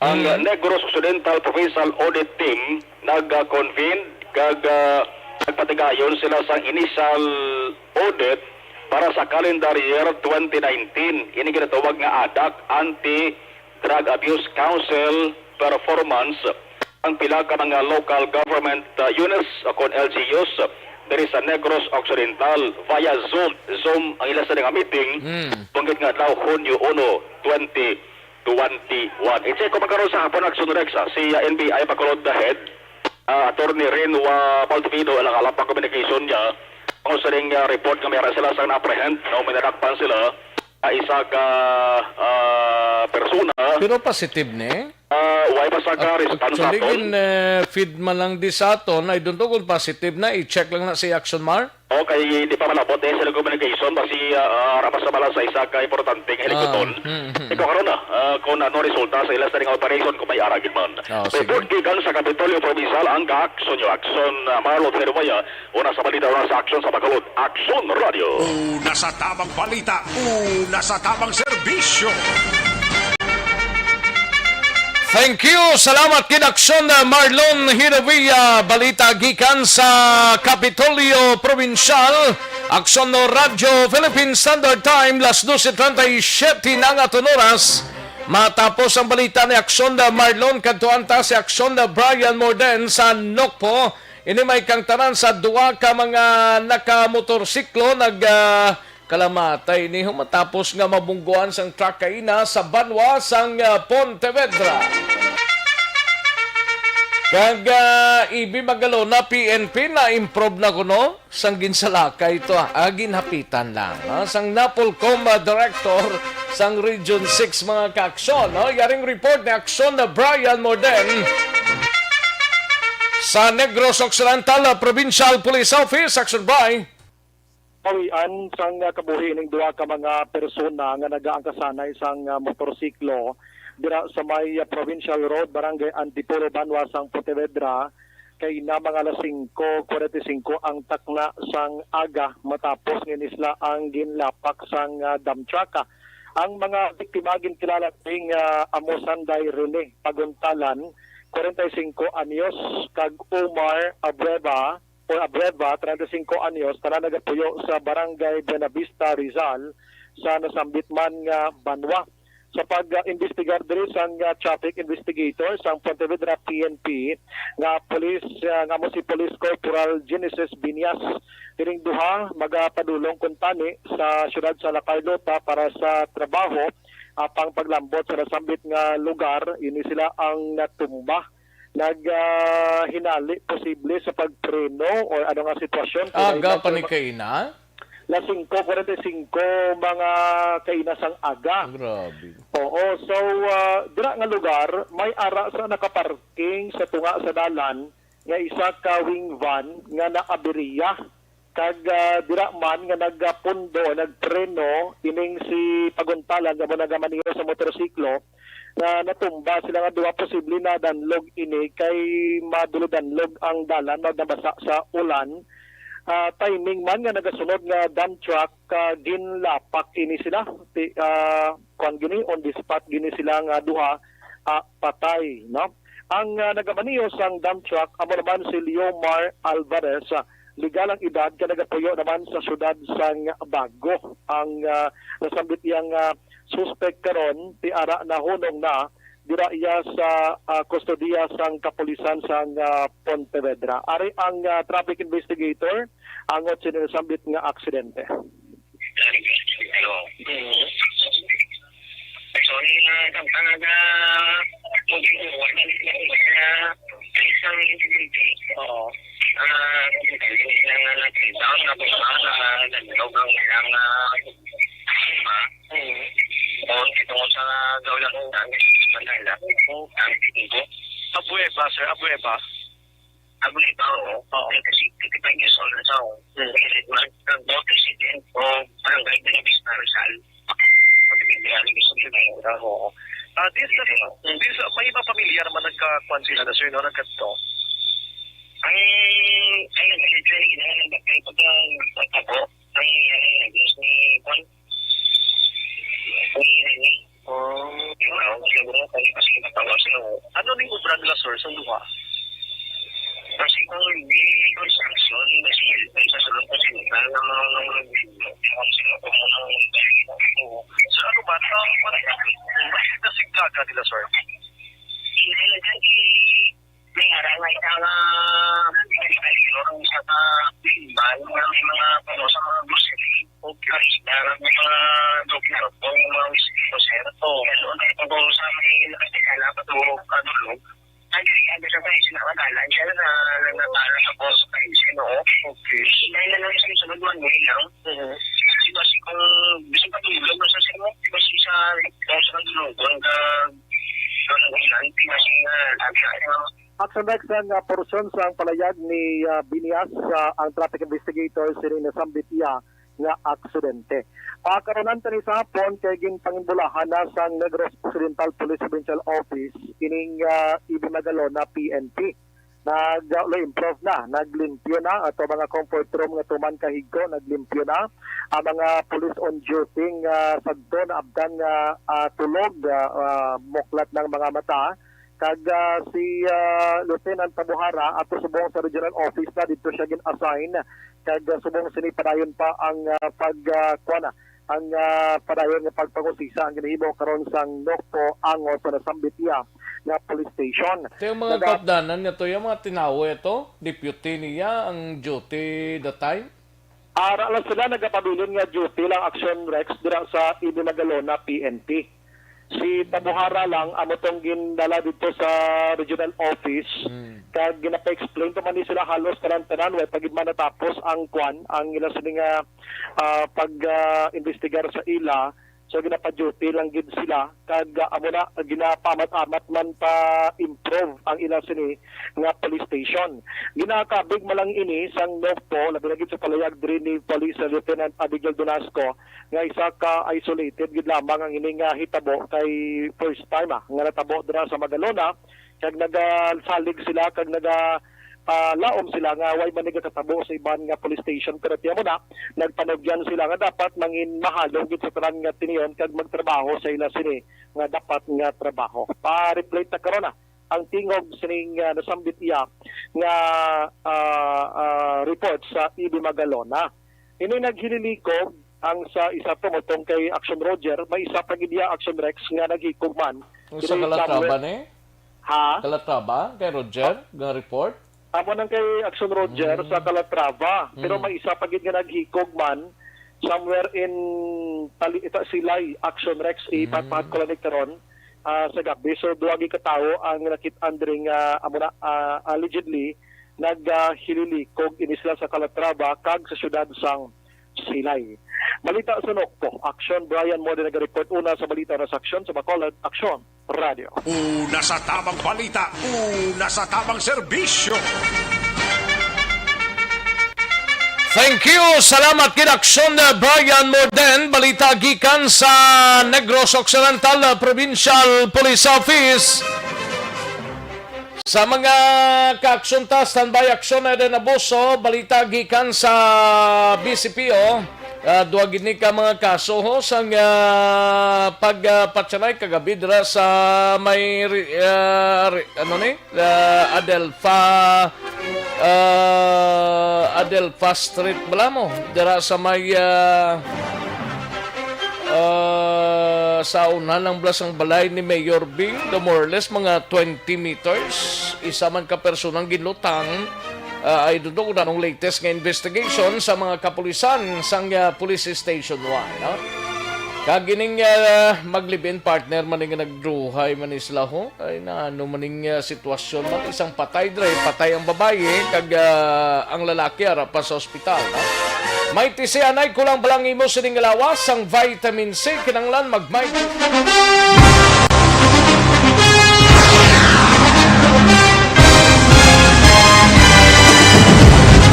Ang Negros Occidental Provincial Audit Team nag-convene kag nagpatigayon sila sa initial audit para sa calendar year 2019. Ini ginatawag nga ADAC, Anti-Drug Abuse Council Performance. Ang pila ka ng local government units o LGUs there is a Negros Occidental via Zoom. Zoom ang ilan sa nga meeting. Tunggit nga daw Hunyo 1, 2021. I-check ko magkaroon sa hapon Aksyon Rexa si NBI Bacolod the Head. Attorney Renwa Baltivido ang alam communication niya. Ang saring report nga mayroon sila sa na-apprehend. Minadakpan sila isa ka persona. Pero positive ne? Why ba sa ka-response actually, feed man lang di sa aton, ay doon kung positive na, i-check lang na si Action Mar. Okay, di pa malabot eh sa communication kasi rapas sa bala sa isa ka importanteng helikoton. Ikaw karon na, kung ano resulta sa ilas na operation kung may aragin man. Report gikan sa Kapitolyo Provincial ang ka-action yung Action Marlon Hermaya, una sa balita, una sa action sa Bacolod, Action Radio. Una sa tamang balita, una sa tamang serbisyo. Thank you. Salamat kid Aksyon Marlon Hiravia. Balita gikan sa Kapitolyo Provincial. Aksyon no Radyo Philippine Standard Time las 12:37 ng aton oras. Matapos ang balita ni Aksyon Marlon kadtuan ta si Aksyon Brian Morden sa Nokpo. Ini may kang tanan sa duwa ka mga nakamotorsiklo kalamatay ni matapos nga mabungguan sang truck kaina sa Banwa sang Pontevedra. Kag ibi magalo na PNP na improve na kuno sang ginsalaka ito agin hapitan lang. Sang Napolcom Director sang Region 6 mga kaaksyon. Yaring report ni Aksyon na Brian Morden sa Negros Occidental Provincial Police Office. Action by pawian sang kabuhi ning duha ka mga persona nga nagaangkasanay sang motorsiklo dira sa may Provincial Road, Barangay Antipolo, Banwa, sang Pontevedra kay na mga alas 5:45 ang takna sang aga matapos ng isla ang ginlapak sang dump truck. Ang mga biktima ginkilala ting Amosanday Rene Paguntalan, 45 anyos, kag Omar Abreva, 35 anyos, tanan nagapuyo sa Barangay Buenavista, Rizal, sa nasambit man nga Banwa. Sa pag-investigar diri sang traffic investigator sang Pontevedra PNP nga police nga mo si Police Corporal Genesis Binyas kining duha magapadulong kuntani sa syudad sa La Carlota para sa trabaho apang paglambot sa nasambit nga lugar. Ini sila ang natumba. Hinali posible sa pagpreno o ano nga sitwasyon. Aga pa ni kaina? La 5:45 mga kaina sang aga. Grabe. Oo, so dira nga lugar may ara sa nakaparking sa tunga sa dalan nga isa ka wing van nga naaberiya. Kag dira man nga nagpundo, nagpreno ining si Paguntalan nga nagamaniro sa motorsiklo na natumba sila nga duwa posible na danlog ini kay madulo-danlog ang dalan nabasa sa ulan. Timing man nga nagasunod nga dump truck ginlapak ini sila gini on the spot gini sila nga duha patay, no? Ang nagamaniyo sang dump truck amo naman si Leomar Alvarez, legal ang edad ka nagapuyo naman sa syudad sang Bago. Ang nasambit yang suspect karon ti ara na hunong na dira iya sa kustodiya sang kapulisan sang Pontevedra. Ari ang traffic investigator angot sinasambit nga aksidente. Hello. Sorry na tanaga mudin ko wala na isang incidente. Oo. Kailangan natin down na naglogang lang o ito sa gawlang Manila. Abueva, sir. Abueva, oo. Kasi 55 years old na siya. Nag-vote president o barangay Benabis na Rizal. May iba pamilya naman nagkakuan sila na sir, no? Nagkato. Ayun, actually, nagkakaroon pagkatabo. Ay, nag-guess ni Juan. Ano ning ubra nila sir sa luha? Kasi kung hindi construction, kasi sa sulong ko sila na mga so ano ba? Bakit nasiglaga nila sir? May harangay ka nga ang isa na may mga sa mga grocery. Okay. Meron mga doktor o mga sir. Pag sa may nakastigala pa ito kadulog, ano sa kayo sinakadalan siya na para sa boss kayo sino. Okay. Dahil na lang sa sunod one way lang. Kasi kung gusto pa tulog na sa sino, kasi sa kadulog, hanggang ilan, kasi Aksyon Rex ang porosyon sa palayag ni Binias ang traffic investigator si Rina Sambitia nga aksidente. Pakaronan tani sa hapon kay gin pangimbulahan na sa Negros Occidental Police Provincial Office ining Ibinagalo na PNP. Nag-improve na, naglimpyo na ato mga comfort room nga tuman kahigko, naglimpyo na ang mga police on duty sagdo na abdan tulog muklat ng mga mata. Kag si Lieutenant Tabuhara ato subong sa regional office na dito siya gin-assign kag subong sinipadayon pa ang ang padayon nga pagpangusisa ang ginahimo karon sang Nokpo Angos sa Sambitia nga police station. Ito yung mga kapdanan nito, yung mga tinawe ito, deputy niya ang duty the time? Ara lang sila nagapabilin nga duty lang Aksyon Rex dira sa Ibinagalo na PNP. Si Tabuhara lang amo tong gindala dito sa regional office kag ginapa-explain to man ni sila halos tanan-tanan way pagid man natapos ang ila sila nga pag-investigar sa ila. So ginapa-duty lang gid sila kag amo na ginapamat-amat man pa improve ang ila sini nga police station. Ginakabig malang ini sang Nokpo labi na gid sa palayag diri ni Police Lieutenant Abigail Donasco nga isa ka isolated gid lamang ang ini nga hitabo kay first time nga natabo dira sa Magalona kag nagasalig sila kag laom sila nga way man nagkatabo sa iban nga police station pero tiyan mo na nagpanugyan sila nga dapat mangin mahalong gid sa tanan nga tiniyon kag magtrabaho sa ila sini nga dapat nga trabaho. Pa-replate na karon na ang tingog sining nasambit iya nga report sa IB Magalona. Ini naghililikog ang sa isa tumutong kay Aksyon Roger, may isa pa gid Aksyon Rex nga naghikog man. Sa Calatrava ni? Ha? Calatrava kay Roger nga report? Amo nang kay Aksyon Roger sa Calatrava. Pero may isa pa gid nga naghikog man somewhere in Silay, Aksyon Rex, ipatpat ko lang karon sa gabi. So duwagi katawo ang nakit-an diri nga amo na allegedly naghililikog ini sila sa Calatrava kag sa syudad sang Silay. Balita sa Nokpo, Aksyon Brian mo din nag-report una sa balita na sa Aksyon sa Bacolod, Aksyon Radio. Una sa tamang balita, una sa tamang serbisyo. Thank you. Salamat kid Aksyon Brian Morden. Balita gikan sa Negros Occidental Provincial Police Office. Sa mga ka-aksyon ta, standby aksyon na rin abuso, balita gikan sa BCPO. Duwagin ni ka mga kaso ho sang pagpatsanay kagabi dira sa may Adelfa Street bala mo dira sa may sa unahan ng blasang balay ni Mayor Bing, the more or less mga 20 meters. Isa man ka personang ginlutang ay dudog na nung latest nga investigation sa mga kapulisan sang Police Station 1. No? Kagining maglibin partner maning nagdruhay man isla ho ay naano maning sitwasyon man isang patay patay ang babae kag ang lalaki ara pa sa ospital. No? May tisianay kulang balang imo sining lawas ang vitamin C kinanglan magmay.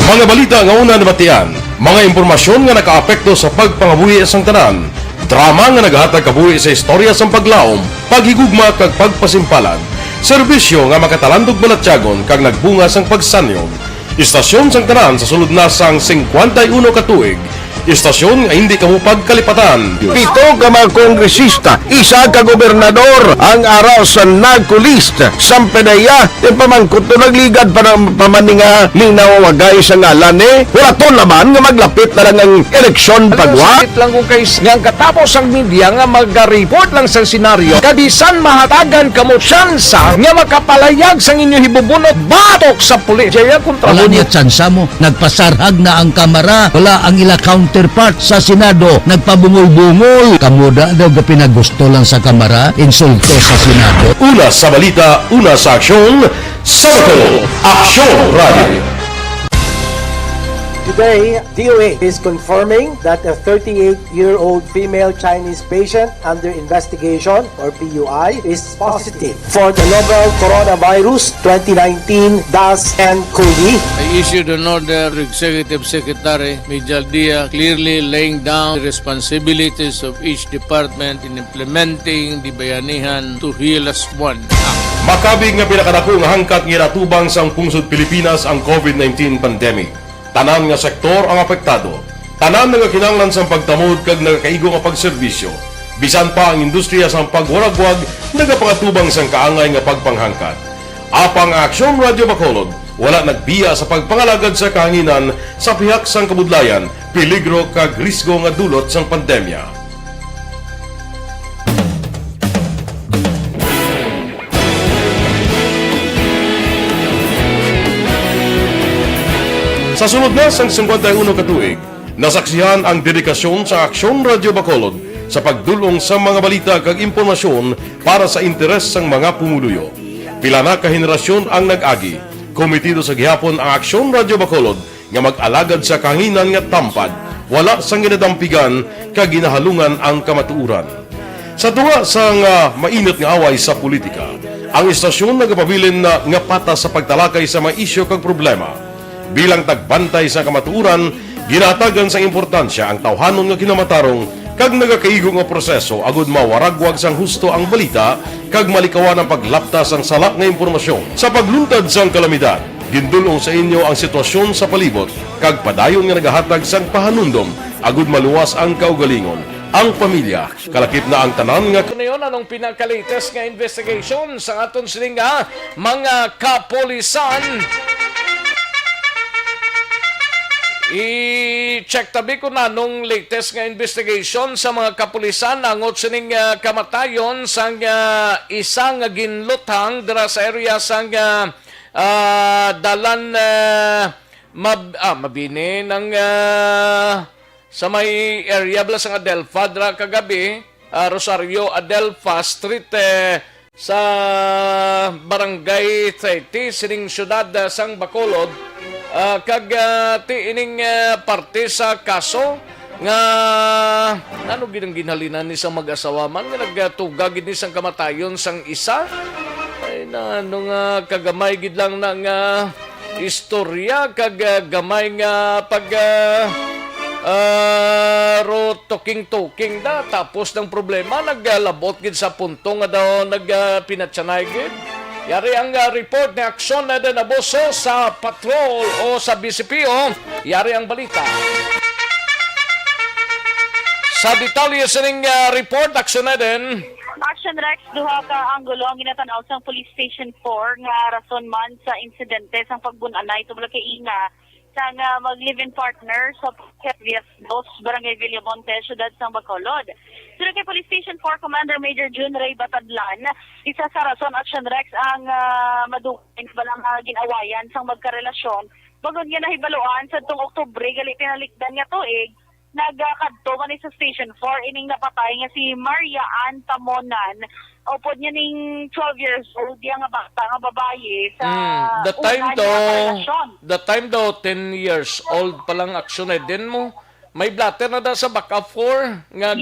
Mga balita nga una nabatian, mga impormasyon nga nakaapekto sa pagpangabuhi sang tanan, drama nga naghatag kabuhi sa istorya sang paglaom, paghigugma kag pagpasimpalan, serbisyo nga makatalandog balatyagon kag nagbunga sang pagsanyog, istasyon sang tanan sa sulod na sang 51 ka tuig, istasyon nga hindi kamupag kalipatan. 7 ka mga kongresista, 1 ka gobernador ang araw sa nagkulist sang pedaya di pamangkot to nagligad para pamaninga linaw wagay sa ngalan wala to naman nga maglapit na lang ang eleksyon pagwa. Sakit lang kung kayo nga katapos ang media nga mag-report lang sa senaryo kabisan mahatagan kamo tsansa nga makapalayag sang inyo hibubunot batok sa pulis. Jaya kontra Wala niya tsansa mo, nagpasarhag na ang kamera, wala ang ila counterpart sa Senado, nagpabungol-bungol. Kamuda daw ga pinagusto lang sa kamera, insulto sa Senado. Una sa balita, una sa aksyon, Sabado, Aksyon Radio. Today, DOA is confirming that a 38-year-old female Chinese patient under investigation, or PUI, is positive for the novel coronavirus 2019-10-CoV. I issued an order to Executive Secretary Major Dia clearly laying down the responsibilities of each department in implementing the Bayanihan to Heal as One Act. Makabig nga pinakadako nga hangkat nga natubang sang pungsod Pilipinas ang COVID-19 pandemic. Tanan nga sektor ang apektado. Tanan nga kinahanglan sang pagtamod kag nagakaigo nga pagserbisyo. Bisan pa ang industriya sang pagwaragwag nagapangatubang sang kaangay nga pagpanghangkat. Apang Aksyon Radio Bacolod wala nagbiya sa pagpangalagad sa kahanginan sa pihak sang kabudlayan, peligro kag risgo nga dulot sang pandemya. Sa sunod na sang 51 katuig, nasaksihan ang dedikasyon sa Aksyon Radio Bacolod sa pagdulong sa mga balita kag impormasyon para sa interes sang mga pumuluyo. Pila na ka henerasyon ang nag-agi, komitido sa gihapon ang Aksyon Radio Bacolod nga mag-alagad sa kahanginan nga tampad, wala sang ginadampigan kag ginahalungan ang kamatuuran. Sa tunga sang mainit nga away sa politika, ang istasyon nagapabilin na nga patas sa pagtalakay sa mga isyu kag problema. Bilang tagbantay sa kamatuuran, ginatagan sa importansya ang tawhanon nga kinamatarong kag nagakaigo nga proseso agud mawaragwag sang husto ang balita kag malikawan ang paglaptas ang salak nga impormasyon. Sa pagluntad sang kalamidad, gindulong sa inyo ang sitwasyon sa palibot kag padayon nga nagahatag sang pahanundom agud maluwas ang kaugalingon. Ang pamilya, kalakip na ang tanan nga... Ngayon, anong pinaka-latest nga investigation sa aton siling mga kapolisan? I-check tabi ko na nung latest nga investigation sa mga kapulisan angot sining kamatayon sang isang ginlutang dira sa area sang dalan mabini ng sa may area bala sa Adelpha dira kagabi Rosario Adelpha Street sa Barangay 30 sining syudad sang Bacolod. Kag ti ining parte sa kaso nga ano ginang ginhalinan ni sang mag-asawa man nga nagtuga gid ni sang kamatayon sang isa ay na ano nga kagamay gid lang nang istorya kag gamay nga pag talking da tapos ng problema naglalabot gid sa punto nga daw nagpinatsanay gid. Yari ang report ni Aksyon na naboso sa patrol o sa BCPO. Yari ang balita. Sa detalye sa ning report, Aksyon na din. Action Rex, duha ka anggulo ang ginatanaw sa Police Station 4 nga rason man sa insidente sang pagbunanay tubag kay Ina sang mag-live-in partner sa Herbias 2, Barangay Villamonte, Ciudad San Bacolod. Sino kay Police Station 4 Commander Major June Ray Batadlan, isa sa rason Action Rex ang madugay balang ginawayan sang magkarelasyon. Bagon nga nahibaluan sa tong Oktubre, gali pinalikdan nga tuig, nagkadto man sa Station 4, ining napatay nga si Maria Ann Tamonan, upod niya ning 12 years old yung bata nga babae sa the time daw 10 years old pa lang Aksyon din mo. May blatter na da sa backup 4 nga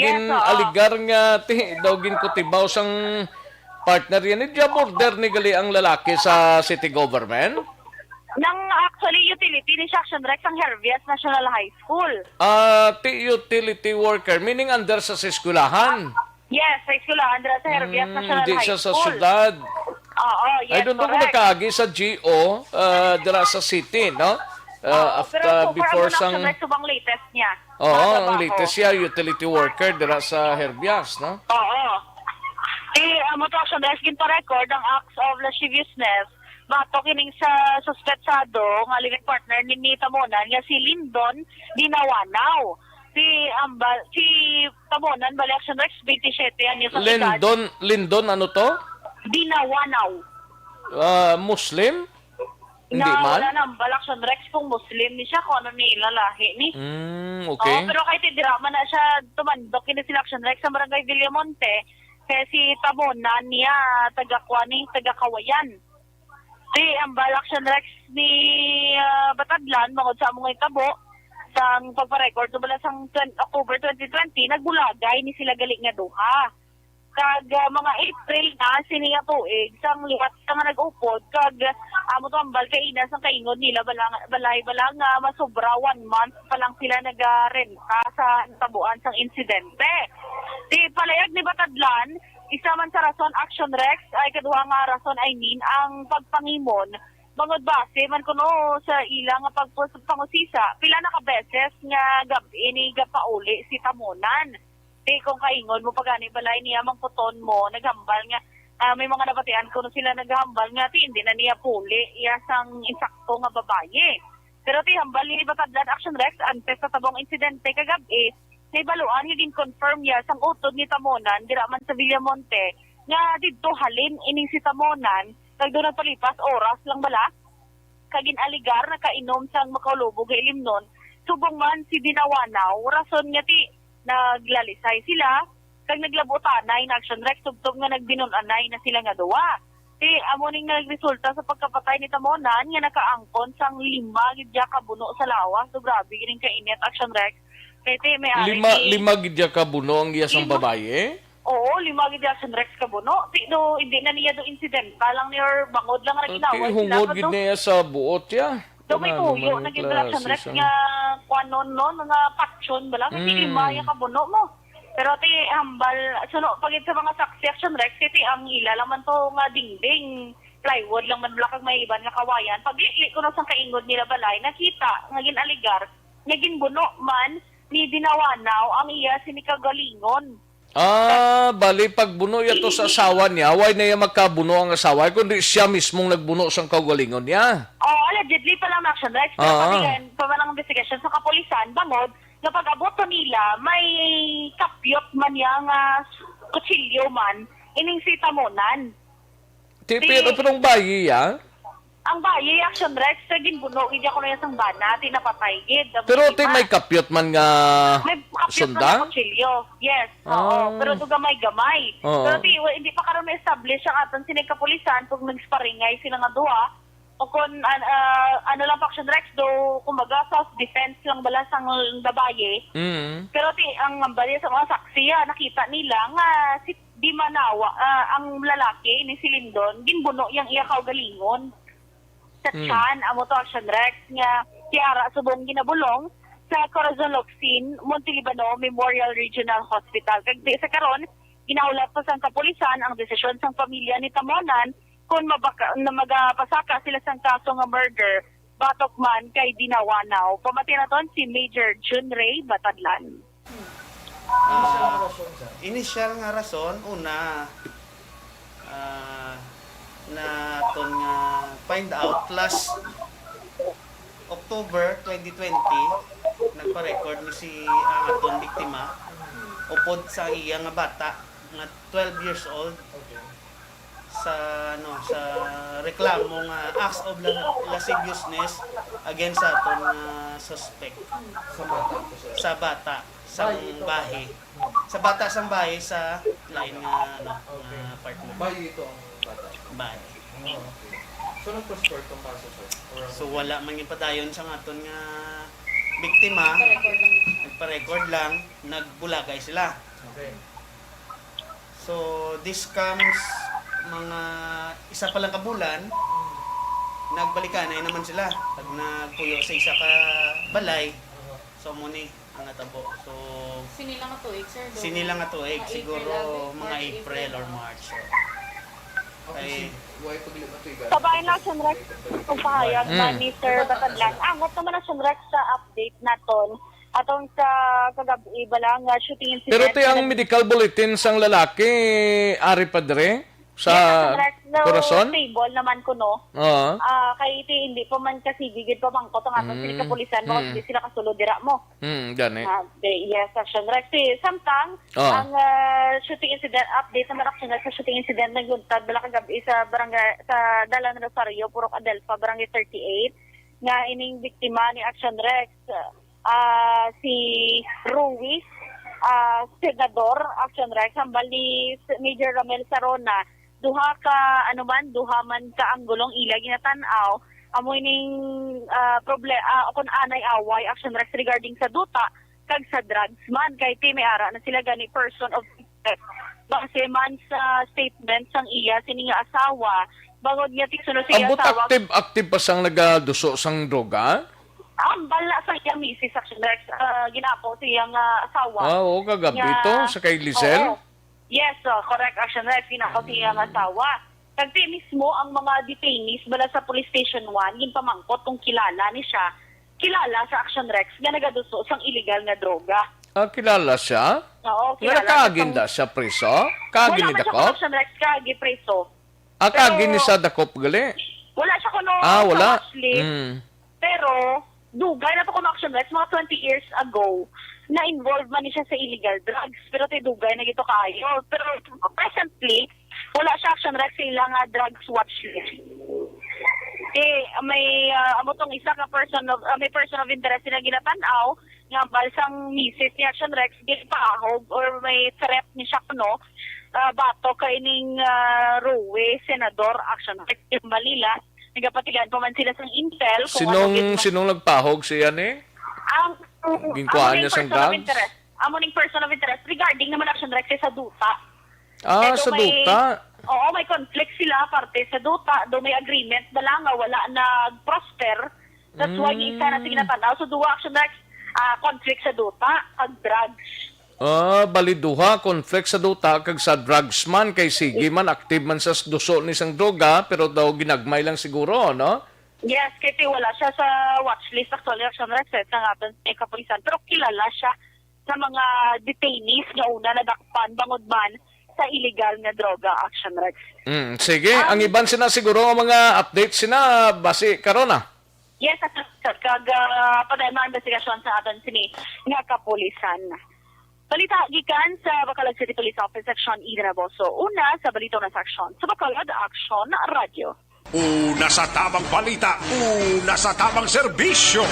aligar nga daw kutibaw sang partner yan. Idya border ni gali ang lalaki sa city government? Nang actually utility ni Aksyon Rex ang Herbias National High School. Utility worker, meaning under sa eskwelahan. Yes, sa eskwelahan dira sa Herbias National Hindi High siya sa School. syudad. Oo, yes, I don't know kung correct. nakaagi sa GO, dira sa city, no? Pero Before sang... sang... Aksyon Rex, subang latest niya. Oo, ang Trabaho. latest siya, utility worker, dira sa Herbias, no? Oo. Mo to Aksyon Rex, ginpa-record ang acts of lasciviousness bato kining sa suspetsado nga living partner ni Tamonan nga si Lindon Dinawanaw. Si Tamonan bali Aksyon Rex 27 anyos ang edad. Lindon, ano to? Dinawanaw. Muslim? Hindi Wala man? nang Aksyon Rex kung Muslim ni siya kung ano ni lalahi ni. Okay. Pero kahit drama na siya tumandok kini si Aksyon Rex sa Barangay Villamonte kaya si Tamonan niya taga-Kawayan. Ang Aksyon Rex ni Batadlan, mangod sa among itabo, sang pagpa-record, subala sang October 2020, nagbulagay ni sila galing nga duha. Kag mga April na, siniya tuig, sang liwat nga nag-upod, kag amo to ambal kay Inas ang kaingon nila, balay nga masobra 1 month pa lang sila nag-renta sa tabuan sang insidente. Palayag ni Batadlan, isa man sa rason Aksyon Rex ay kaduha nga rason ang pagpangimon bangod base man kuno sa ilang nga pangusisa pila na ka beses nga gabi ni gapauli si Tamonan. Kung kaingon mo pagani balay niya mangputon mo naghambal nga may mga nabatian kuno sila naghambal nga hindi na niya puli iya sang insakto nga babaye. Pero hambal ni Batadlan Aksyon Rex antes sa tabong insidente kagabi sa ibaluan, higing confirm niya sang utod ni Tamonan, dira man sa Villamonte, nga dito halin ining si Tamonan, kag doon nagpalipas, oras lang bala, kagin aligar na kainom sang makaulubog nga ilimnon, subong man si Dinawanaw, rason nga naglalisay sila, kag naglabutanay na Aksyon Rex, tubtob nga nagbinunanay na sila nga duwa. Amo ning nagresulta sa pagkapatay ni Tamonan, nga nakaangkon sang 5 gidya ka buno sa lawas, so grabe gining kainit Aksyon Rex. Lima gidya ka buno ang iyasang babaye? Oo, 5 gidya Aksyon Rex ka buno. Hindi na niya do incidental lang niya or bangod lang nga ginawa. Hungod gid niya sa buot ya. May tuyo na gid Aksyon Rex nga kwanon nga paksyon bala nga 5 ya ka buno mo. Pero hambal suno pagit sa mga saksi Aksyon Rex ang ila lang man to nga dingding plywood lang man blakag may iban nga kawayan. Pag ko na sang kaingod nila balay nakita nga ginaligar nga ginbuno man ni Dinawanaw ang iya sinikagalingon. Bali pagbuno yato sa asawa niya, why na iya magkabuno ang asawa kundi siya mismong nagbuno sang kagalingon niya. Allegedly pa lang Aksyon Rex. Pero pa man ang investigation sa kapulisan, bangod, na pag-abot nila, may kapyot man niya nga kutsilyo man, ining si Tamonan. Pero ang bayi ya? Ang bayi, Aksyon Rex, sa ginbuno, hindi ako na yung Banat, napatay gid. Pero may kapyot man nga may kapyot sunda? na kutsilyo. Yes, oo. Pero ito gamay-gamay. Pero hindi pa karon ma-establish ang aton sinig kapulisan kung nag-sparingay sila nga duha. O kung ano lang Aksyon Rex, do kumbaga self-defense lang bala sang babaye. Pero ang bali sa mga saksi, nakita nila nga si Dimanawa, ang lalaki ni si Lindon, ginbuno yang iya kaugalingon. Sa Chan, amo to Aksyon Rex, nga tiara subong ginabulong sa Corazon Locsin, Montelibano Memorial Regional Hospital. Kag sa karon, ginaulat pa sang kapulisan ang desisyon sang pamilya ni Tamonan kung magapasaka sila sang kaso nga murder, batok man kay Dinawanaw. Pamati na ton si Major Jun Ray Batadlan. Initial nga rason, una, na ton nga find out last October 2020 nagpa-record ni si aton biktima upod sa iya nga bata nga 12 years old sa reklamo nga acts of lasciviousness against sa aton suspect sa bata sang bahay sa lain nga partner bahay ito bad. So, nag-postport itong kaso, sir? So, wala man yung padayon sa aton nga biktima. Nagpa-record lang. Nagbulagay sila. Okay. So, this comes mga isa pa lang kabulan nagbalikanay naman sila. Pag nagpuyo sa isa ka balay, so muni ang natabo. So Sinilang nga tuig, sir. sinilang nga tuig, Mga siguro April, mga March, April or March. So, ay, Sa bayan ng Sunrex, kung pahayag na ni Sir Batadlan, angot naman ang Sunrex sa update naton atong sa kagabi balang shooting incident. Pero ang medical bulletin sang lalaki, ari padre sa Corazon? Stable naman ko, no? Oo. Kay iti hindi pa man kasi gigid pa mangkot ang atong sila kapulisan mo, hindi sila kasulod dira mo. Gani. Yes, Aksyon Rex. Samtang, ang shooting incident, update naman Aksyon Rex sa shooting incident naguntad bala kagabi sa barangay, sa Dalan Rosario, Purok Adelpa, Barangay 38, nga ining biktima ni Aksyon Rex, si Ruiz, Senador Aksyon Rex, hambal ni Major Ramel Sarona, duha man ka ang gulong ila ginatanaw amoy ning problema kon anay away Aksyon Rex regarding sa duta kag sa drugs man kay ti may ara na sila gani person of interest base man sa statement sang iya sini nga asawa bangod niya ti sunod siya Ambot asawa active pa sang nagaduso sang droga? bala sa iya misis Aksyon Rex ginapo siyang asawa Oo, kagabi to sa kay Lizel. Yes, correct, Aksyon Rex. Pinakaw siyang asawa. Kagti mismo ang mga detainees bala sa Police Station 1, yung pamangkot kung kilala ni siya, kilala sa Aksyon Rex nga nagaduso sang illegal nga droga. Kilala siya? Oo, Nga kilala. kaagin siya preso? Kaagin ni Wala man siya Dakop? kung Aksyon Rex, kaagi preso. Kaagin ni sa Dakop gali? Wala siya kuno Wala. sa watchlist. Pero, dugay na to kuno Aksyon Rex, mga 20 years ago, na-involved man siya sa illegal drugs. Pero dugay na gito kayo. Pero presently, wala siya Aksyon Rex sa ilang drugs watch list. May amotong isa ka person of interest na ginatanaw nga balsang misis ni Aksyon Rex gipahog or may threat ni siya kuno bato kay ning Ruwe Senador Aksyon Rex in Balila. Nagapatigan pa man sila sang intel kung Sinong nagpahog siya ni? Ginkuhaan niya sang drugs? Amoning person of interest regarding naman Aksyon Rex sa duta. Sa duta? Oo, may conflict sila parte sa duta. Do may agreement na nga wala nag-prosper. That's why isa na sige natanaw. So duwa Aksyon Rex conflict sa duta at drugs. Baliduha, conflict sa duta kag sa drugs man kay sige man active man sa duso ni sang droga pero daw ginagmay lang siguro, no? Yes, kasi wala siya sa watchlist actually Aksyon Rex sa aton sa kapulisan. Pero kilala siya sa mga detainees nga una nadakpan bangod man sa illegal nga droga Aksyon Rex. Sige, ang iban sina siguro ang mga updates sina base karon na. Yes, kag padayong mga investigasyon sa aton sini nga kapulisan. Balita gikan sa Bacolod City Police Office Section Eden Aboso. Una sa balita na section sa Bacolod Aksyon Radio. Una sa tamang balita, una sa tamang serbisyo.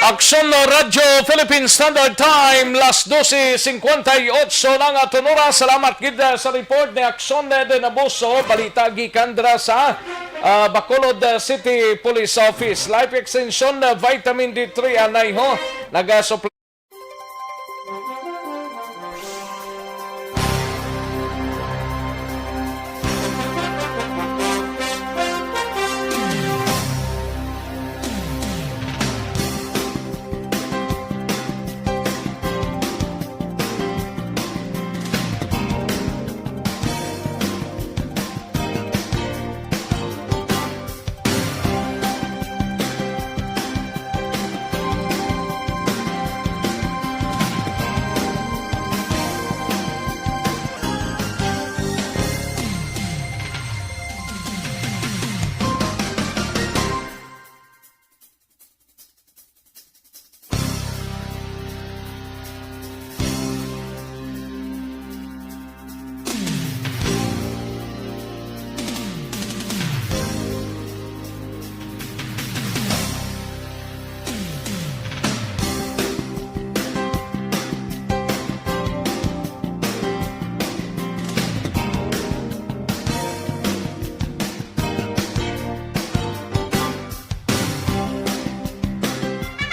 Aksyon Radio Philippine Standard Time, las 12:58 ng aton oras. Salamat gid sa report ni Aksyon de Naboso. Balita gikan dra sa Bacolod City Police Office. Life Extension Vitamin D3 anay ho. Naga-supply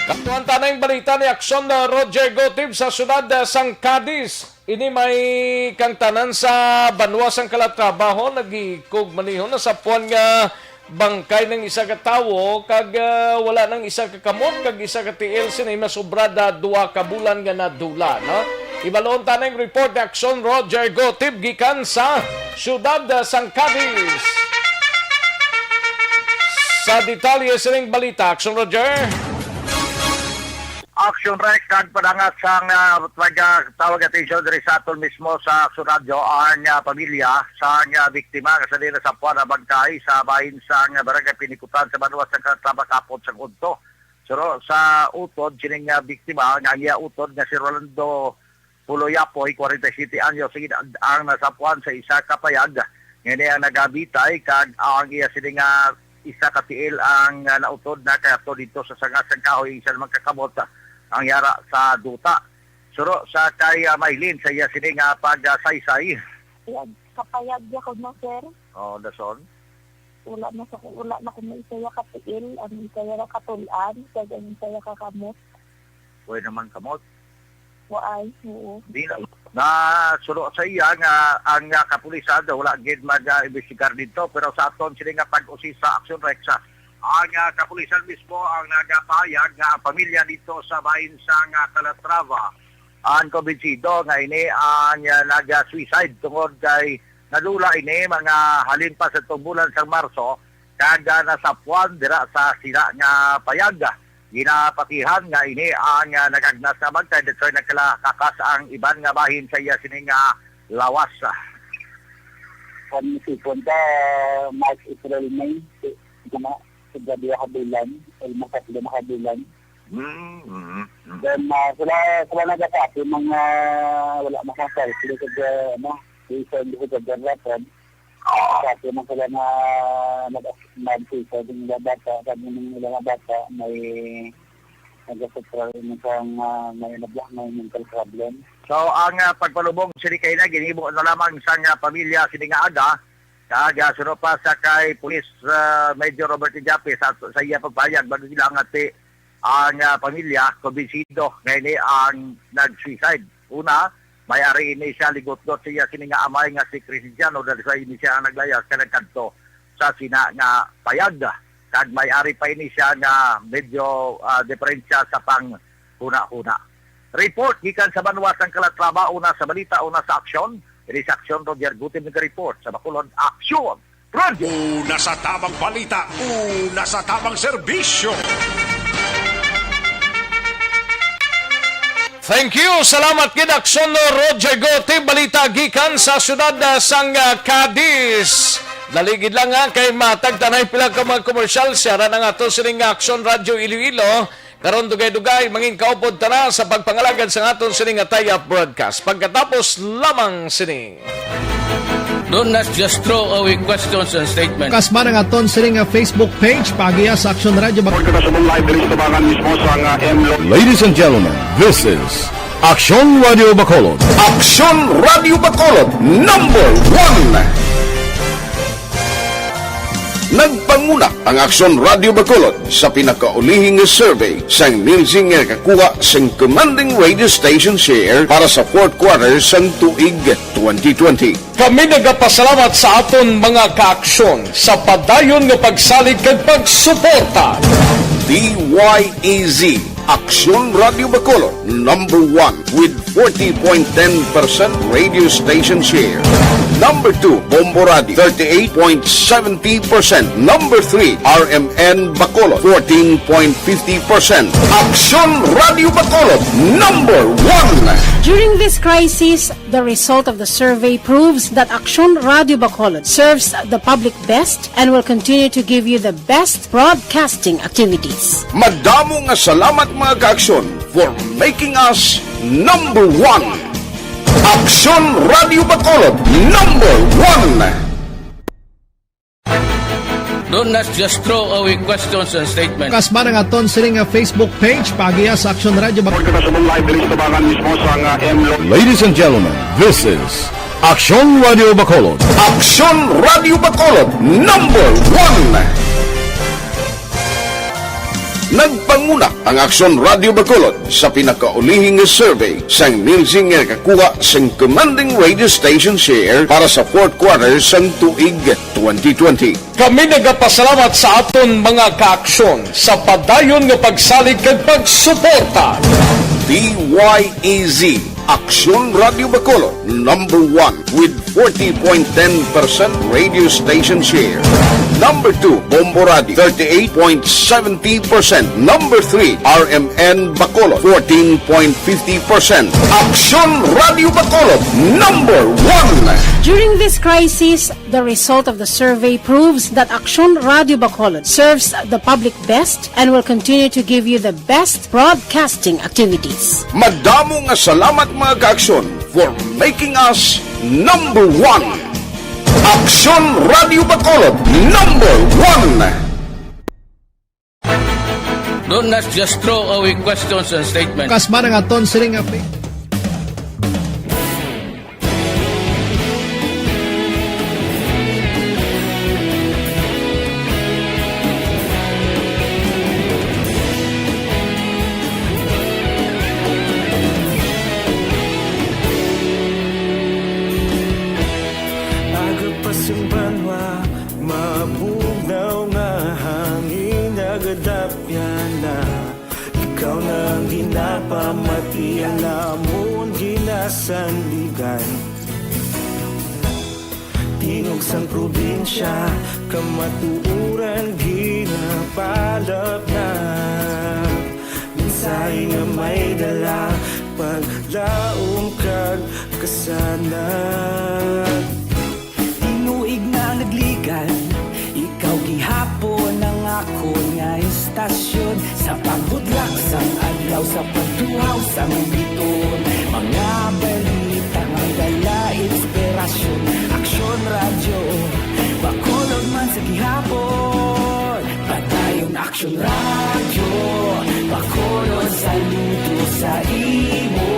Katuan tanay balita ni Aksyon Roger Gotib sa syudad sang Cadiz. ini may kang tanan sa banwas ang kalatrabaho nagikog manihon na sa puwan nga bangkay ng isa ka tawo kag wala nang isa ka kamot kag isa ka tiil sinay masubrada 2 ka bulan nga nadula no. Ibalon tanang report ni Aksyon Roger Gotib gikan sa siyudad sang Cadiz. Sa detalye sining balita, Aksyon Roger. Aksyon Rex nagpadangat sang tawag atensyon diri sa aton mismo sa Aksyon Radio ang pamilya sang biktima nga sa dira sa puwan na bangkay sa bahin sang barangay Pinikutan sa Banat sa Tabakapon sa Cantong. Pero sa utod sining biktima nga iya utod nga si Rolando Puloyapoy 47 anyos ang nasapuan sa isa ka payag ngini ang nagabitay kag ang iya sining isa ka tiil ang nautod na kato dito sa sangasang kahoy isa naman kakamot ang yara sa duta. Suro sa kay Maylin sa iya sining pag-saysay. Kapayag ya ko na, sir. Oh, dason. Wala na ko may isaya katiil, ang isaya na katulan, kaya ang isaya kakamot. Pwede naman kamot. Waay, oo. Di na. Na suro sa iya nga ang kapulisan wala gid mag-imbestigar dito pero sa aton sining pag-usi sa Aksyon Rexa ang kapulisan mismo ang nagapahayag nga ang pamilya dito sa bahin sang Calatrava ang kumbinsido nga ini ang nag-suicide tungod kay nadula ini mga halin pa sa bulan sa Marso kag nasapuan dira sa sila nga payag ginapatihan nga ini ang nagagnas na bangkay dito nagkalakakas ang iban nga bahin sa iya sining lawas. Sipon ka March, April, May sa gabi kabilan, almost 3 kabilan. Then sila nagkasasi mga wala makasal sila sa isa hindi sa garapan. Kasi man sila na nag-asisman sa mga bata, kami ng mga bata may nag-asitra rin may mental problem. So ang pagpalubong sini kay na ginhibo na lamang sang pamilya sini nga aga kag suno pa sa kay Police Major Robert Jape sa iya pagpayag bago sila ang pamilya kumbinsido ngayon ang nag-suicide. Una, may-ari ini siya ligot-got siya sini nga amay nga si Cristiano dahil sa ini siya ang naglayas kanagkanto sa sina nga payag kag may-ari pa ini siya nga medyo diferensya sa pang huna-huna. Report gikan sa Banat ang Calatrava, una sa balita, una sa aksyon. Ini sa Aksyon Roger Gutib nag-report sa Bacolod Aksyon Radio. Una sa tamang balita, una sa tamang serbisyo. Thank you. Salamat kid Aksyon Roger Gotib balita gikan sa siyudad sang Cadiz. Daligid lang kay matag tanay pila ka mga komersyal siya ra nga ato sining Aksyon Radio Iloilo. Karon dugay-dugay mangin kaupod tara sa pagpangalagad sa aton sining tie-up broadcast. Pagkatapos lamang sini. Do not just throw away questions and statements. Kasma ng aton sining Facebook page pagiya sa Aksyon Radio Bacolod. Ladies and gentlemen, this is Aksyon Radio Bacolod. Aksyon Radio Bacolod, number 1. Nagpanguna ang Aksyon Radio Bacolod sa pinakaulihing survey sa Nielsen nga kakuha sa commanding radio station share para sa 4th quarter sa tuig 2020. Kami nagapasalamat sa aton mga kaaksyon sa padayon nga pagsalig kag pagsuporta. DYEZ Aksyon Radio Bacolod, number 1 with 40.10% radio station share. Number 2, Bombo Radio, 38.70%. Number 3, RMN Bacolod, 14.50%. Aksyon Radio Bacolod, number 1. During this crisis, the result of the survey proves that Aksyon Radio Bacolod serves the public best and will continue to give you the best broadcasting activities. Madamo nga salamat mga kaaksyon for making us number 1. Aksyon Radio Bacolod, number 1. Do not just throw away questions and statements. Kasma ng aton sining Facebook page pagiya sa Aksyon Radio Bacolod. Ladies and gentlemen, this is Aksyon Radio Bacolod. Aksyon Radio Bacolod, number 1. Nagpanguna ang Aksyon Radio Bacolod sa pinakaulihing survey sang Nilsing nga kakuha sang commanding radio station share para sa fourth quarter sang tuig 2020. Kami nagapasalamat sa aton mga kaaksyon sa padayon nga pagsalig kag pagsuporta. DYEZ Aksyon Radio Bacolod, number 1 with 40.10% radio station share. Number 2, Bombo Radio, 38.70%. Number 3, RMN Bacolod, 14.50%. Aksyon Radio Bacolod, number 1. During this crisis, the result of the survey proves that Aksyon Radio Bacolod serves the public best and will continue to give you the best broadcasting activities. Madamo nga salamat mga kaaksyon for making us number 1. Aksyon Radio Bacolod, number 1. Don't not just throw away questions and statements. Kasma nga ton siring api. Agapasumbanwa, mabugnaw nga hangin agadapyan na. Ikaw nang ginapamati, alamon ginasandigan. Tingog sang probinsya, kamatuuran ginapalap na. Minsay nga may dala, paglaong kag kasanag. Tinuig na nagligan, ikaw gihapon ang ako nga istasyon. Sa pagbudlak sang adlaw, sa pagduhaw sang biton. Mga balita nga dala inspirasyon. Aksyon radyo, Bacolod man sa gihapon. Padayon Aksyon radyo, Bacolod saludo sa imo.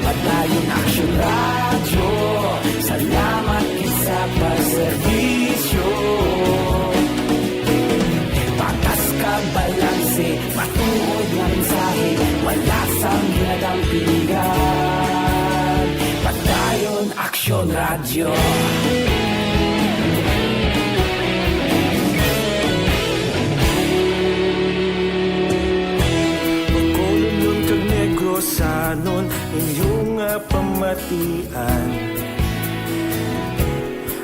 Padayon Aksyon radyo, salamat sa pagserbisyo. Patas kag balanse, matuod nga mensahe, wala sang ginadampingan. Padayon Aksyon radyo. Bacolod nun kag Negros sanon, inyong pamatian.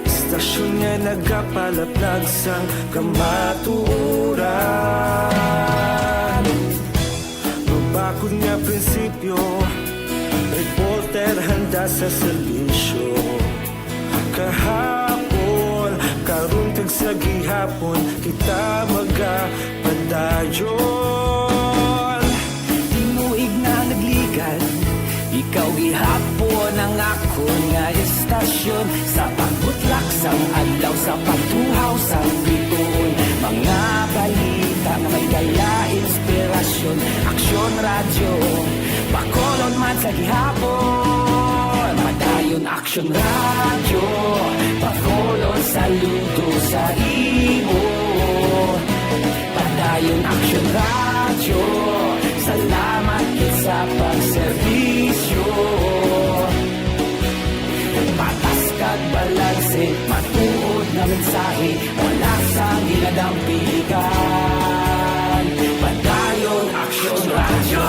Istasyon nga nagapalaplag sang kamatuuran. Mabakod nga prinsipyo, reporter handa sa serbisyo. Kahapon, karun kag sa gihapon, kita magapadayon. Tinuig na nagligan, ikaw gihapon ang ako nga istasyon. Sa pagbutlak sang adlaw, sa pagtuhaw sang biton. Mga balita na may dala inspirasyon. Aksyon radyo, Bacolod man sa gihapon. Padayon Aksyon radyo, Bacolod saludo sa imo. Padayon Aksyon radyo, salamat sa pagserbisyo. Patas kag balanse, matuod na mensahe, wala sang ginadampigan. Padayon Aksyon radyo.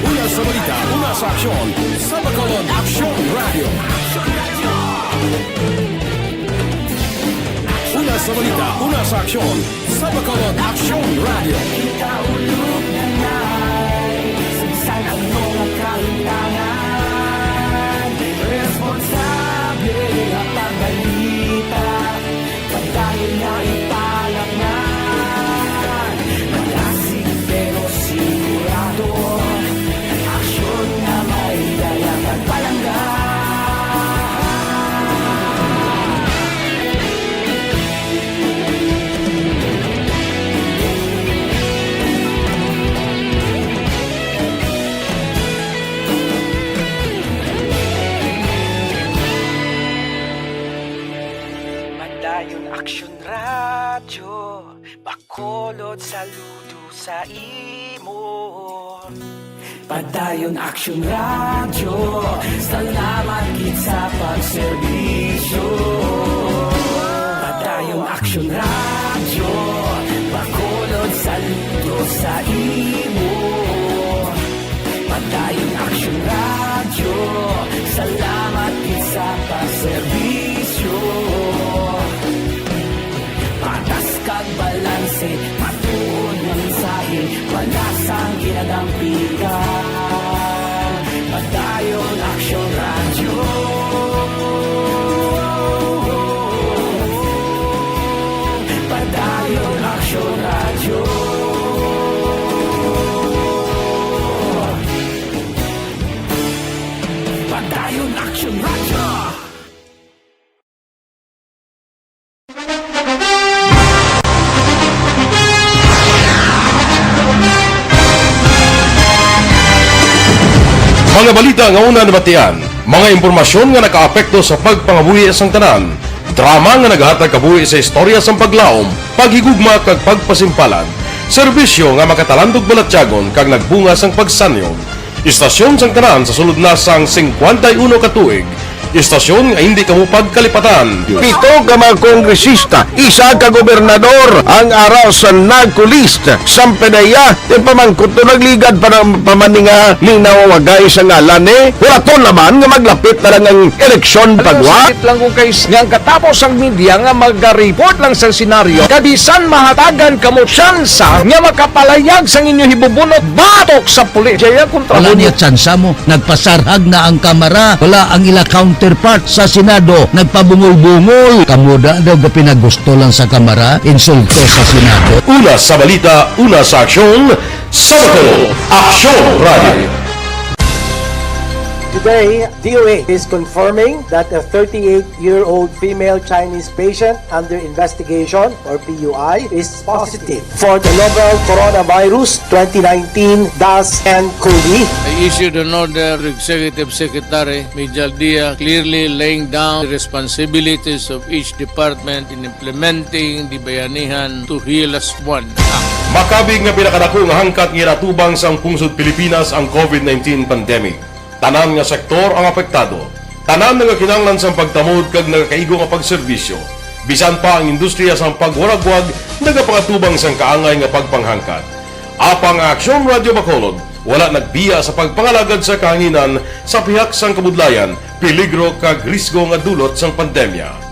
Una sa balita, una sa aksyon, sa Bacolod Aksyon Radio. Una sa balita, una sa aksyon, sa Bacolod Aksyon Radio. Ikaulog na na'y sinsan ang mga kahintangan. Responsable ang pagbalita, pagdahin na ipalaknan. Malasig pero sigurado, aksyon na may dalang at palanggan. saludo sa imo. Padayon Aksyon Radio, salamat gid sa pagserbisyo. Padayon Aksyon Radio, Bacolod saludo sa imo. Padayon Aksyon Radio, salamat gid sa pagserbisyo. Patas kag balanse, matuod nga mensahe, wala sang ginadampigan. Padayon Aksyon Radio. Padayon Aksyon Radio. Padayon Aksyon Radio. Mga balita nga una nabatian, mga impormasyon nga nakaapekto sa pagpangabuhi sang tanan, drama nga naghatag kabuhi sa istorya sang paglaom, paghigugma kag pagpasimpalan, serbisyo nga makatalandog balatyagon kag nagbunga sang pagsanyog, istasyon sang tanan sa sulod na sang 51 ka tuig, istasyon nga hindi kamo pagkalipatan. 7 ka mga kongresista, 1 ka gobernador ang araw sa nagkulist sa pedaya yung pamangkot na nagligad para pamaninga linaw wagay sa ngalan wala to naman nga maglapit na lang ang eleksyon pagwa. Sakit lang kung kays nga katapos ang media nga mag-report lang sa senaryo kabisan mahatagan kamo tsansa nga makapalayag sang inyo hibubunot batok sa pulis. Jaya kontra Wala niya tsansa mo, nagpasarhag na ang kamera, wala ang ila counterpart sa Senado, nagpabungol-bungol. Kamuda daw ga pinagusto lang sa kamera, insulto sa Senado. Una sa balita, una sa aksyon, sa Bacolod, Aksyon Radio. Today, DOA is confirming that a 38-year-old female Chinese patient under investigation, or PUI, is positive for the novel coronavirus 2019-nCoV. I issued an order to Executive Secretary Major Dia clearly laying down the responsibilities of each department in implementing the Bayanihan to Heal as One Act. Makabig nga pinakadako nga hangkat nga natubang sa pungsod Pilipinas ang COVID-19 pandemic. Tanan nga sektor ang apektado. Tanan nga kinahanglan sa pagtamod kag nagakaigo nga pagserbisyo. Bisan pa ang industriya sa pagwaragwag nagapangatubang sang kaangay nga pagpanghangkat. Apang Aksyon Radio Bacolod wala nagbiya sa pagpangalagad sa kahanginan sa pihak sang kabudlayan, peligro kag risgo nga dulot sang pandemya.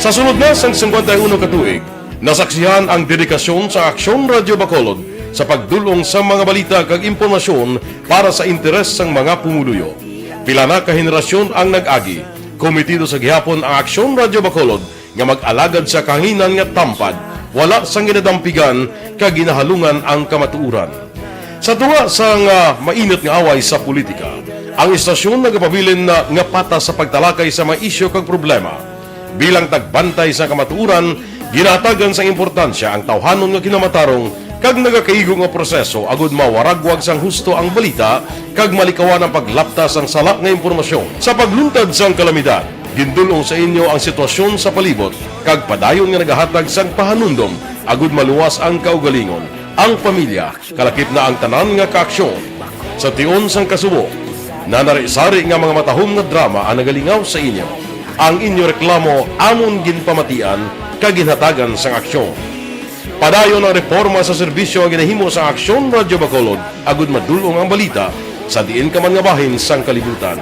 Sa sunod na sang 51 ka tuig, nasaksihan ang dedikasyon sa Aksyon Radio Bacolod sa pagdulong sa mga balita kag impormasyon para sa interes sang mga pumuluyo. Pila na ka henerasyon ang nag-agi, komitido sa gihapon ang Aksyon Radio Bacolod nga mag-alagad sa kahanginan nga tampad, wala sang ginadampigan kag ginahalungan ang kamatuuran. Sa tunga sang mainit nga away sa politika, ang istasyon nagapabilin na nga patas sa pagtalakay sa mga isyu kag problema. Bilang tagbantay sa kamatuuran, ginatagan sa importansya ang tawhanon nga kinamatarong kag nagakaigo nga proseso agud mawaragwag sang husto ang balita kag malikawan ang paglapta sang sala nga impormasyon. Sa pagluntad sang kalamidad, gindulong sa inyo ang sitwasyon sa palibot kag padayon nga nagahatag sang pahanundom agud maluwas ang kaugalingon, ang pamilya, kalakip na ang tanan nga kaaksyon. Sa tion sang kasubo, nanari-sari nga mga matahom nga drama ang nagalingaw sa inyo. Ang inyo reklamo amon ginpamatian kaginhatagan sang aksyon. Padayon ang reforma sa serbisyo ang ginahimo sa Aksyon Radio Bacolod agud madulong ang balita sa diin ka man nga bahin sang kalibutan.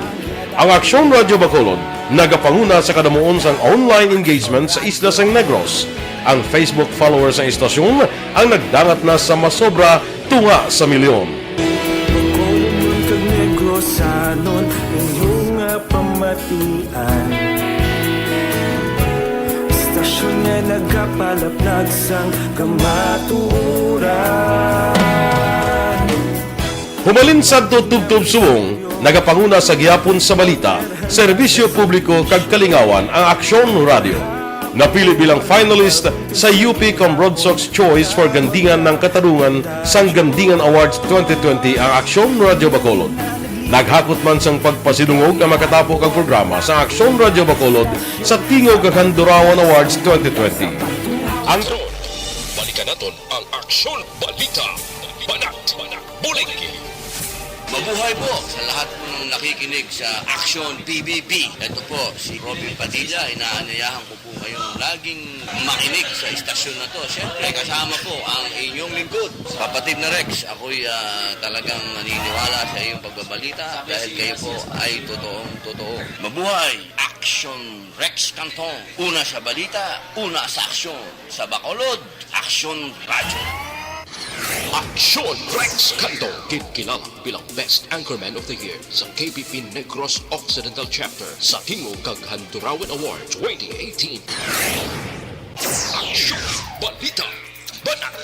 Ang Aksyon Radio Bacolod nagapanguna sa kadamuon sang online engagement sa isla sang Negros. Ang Facebook followers sa istasyon ang nagdangat na sa masobra tunga sa milyon. Bacolod kag Negros anon inyong pamatian. Istasyon nga nagapalaplag sang kamaturan. Humalin sa tutubtub suwong, nagapanguna sa gihapon sa balita, serbisyo publiko kag kalingawan ang Aksyon Radio. Napili bilang finalist sa UP Comrodsox Choice for Gandingan ng Katarungan sang Gandingan Awards 2020 ang Aksyon Radio Bacolod. Naghakot man sang pagpasidungog na makatapo kag programa sa Aksyon Radio Bacolod sa Tingog kag Handurawan Awards 2020. Ang balikan naton ang Aksyon Balita. Banat, Bulig. Mabuhay po sa lahat po ng nakikinig sa Aksyon PBB. Ito po si Robin Padilla. Inaanyayahan ko po kayong laging makinig sa istasyon na to. Siyempre kasama po ang inyong lingkod. Kapatid na Rex, ako'y talagang naniniwala sa iyong pagbabalita dahil kayo po ay totoong-totoo. Mabuhay! Aksyon Rex Cantong. Una sa balita, una sa aksyon. Sa Bacolod, Aksyon Radio. Aksyon Rex Cantong, kilala bilang Best Anchorman of the Year sa KBP Negros Occidental Chapter sa Tingog kag Handurawan Awards 2018. Aksyon Balita. Banat.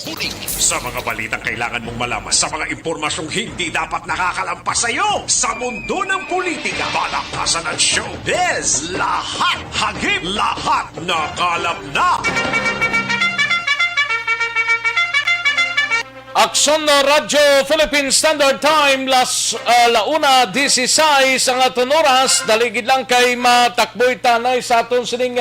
Bulig. Sa mga balitang kailangan mong malaman, sa mga impormasyong hindi dapat nakakalampas sa iyo, sa mundo ng politika, balakasan at showbiz, lahat hagip, lahat nakalap na. Aksyon Radio Philippine Standard Time launa 16 ang aton oras daligid lang kay matakboy tanay sa aton sining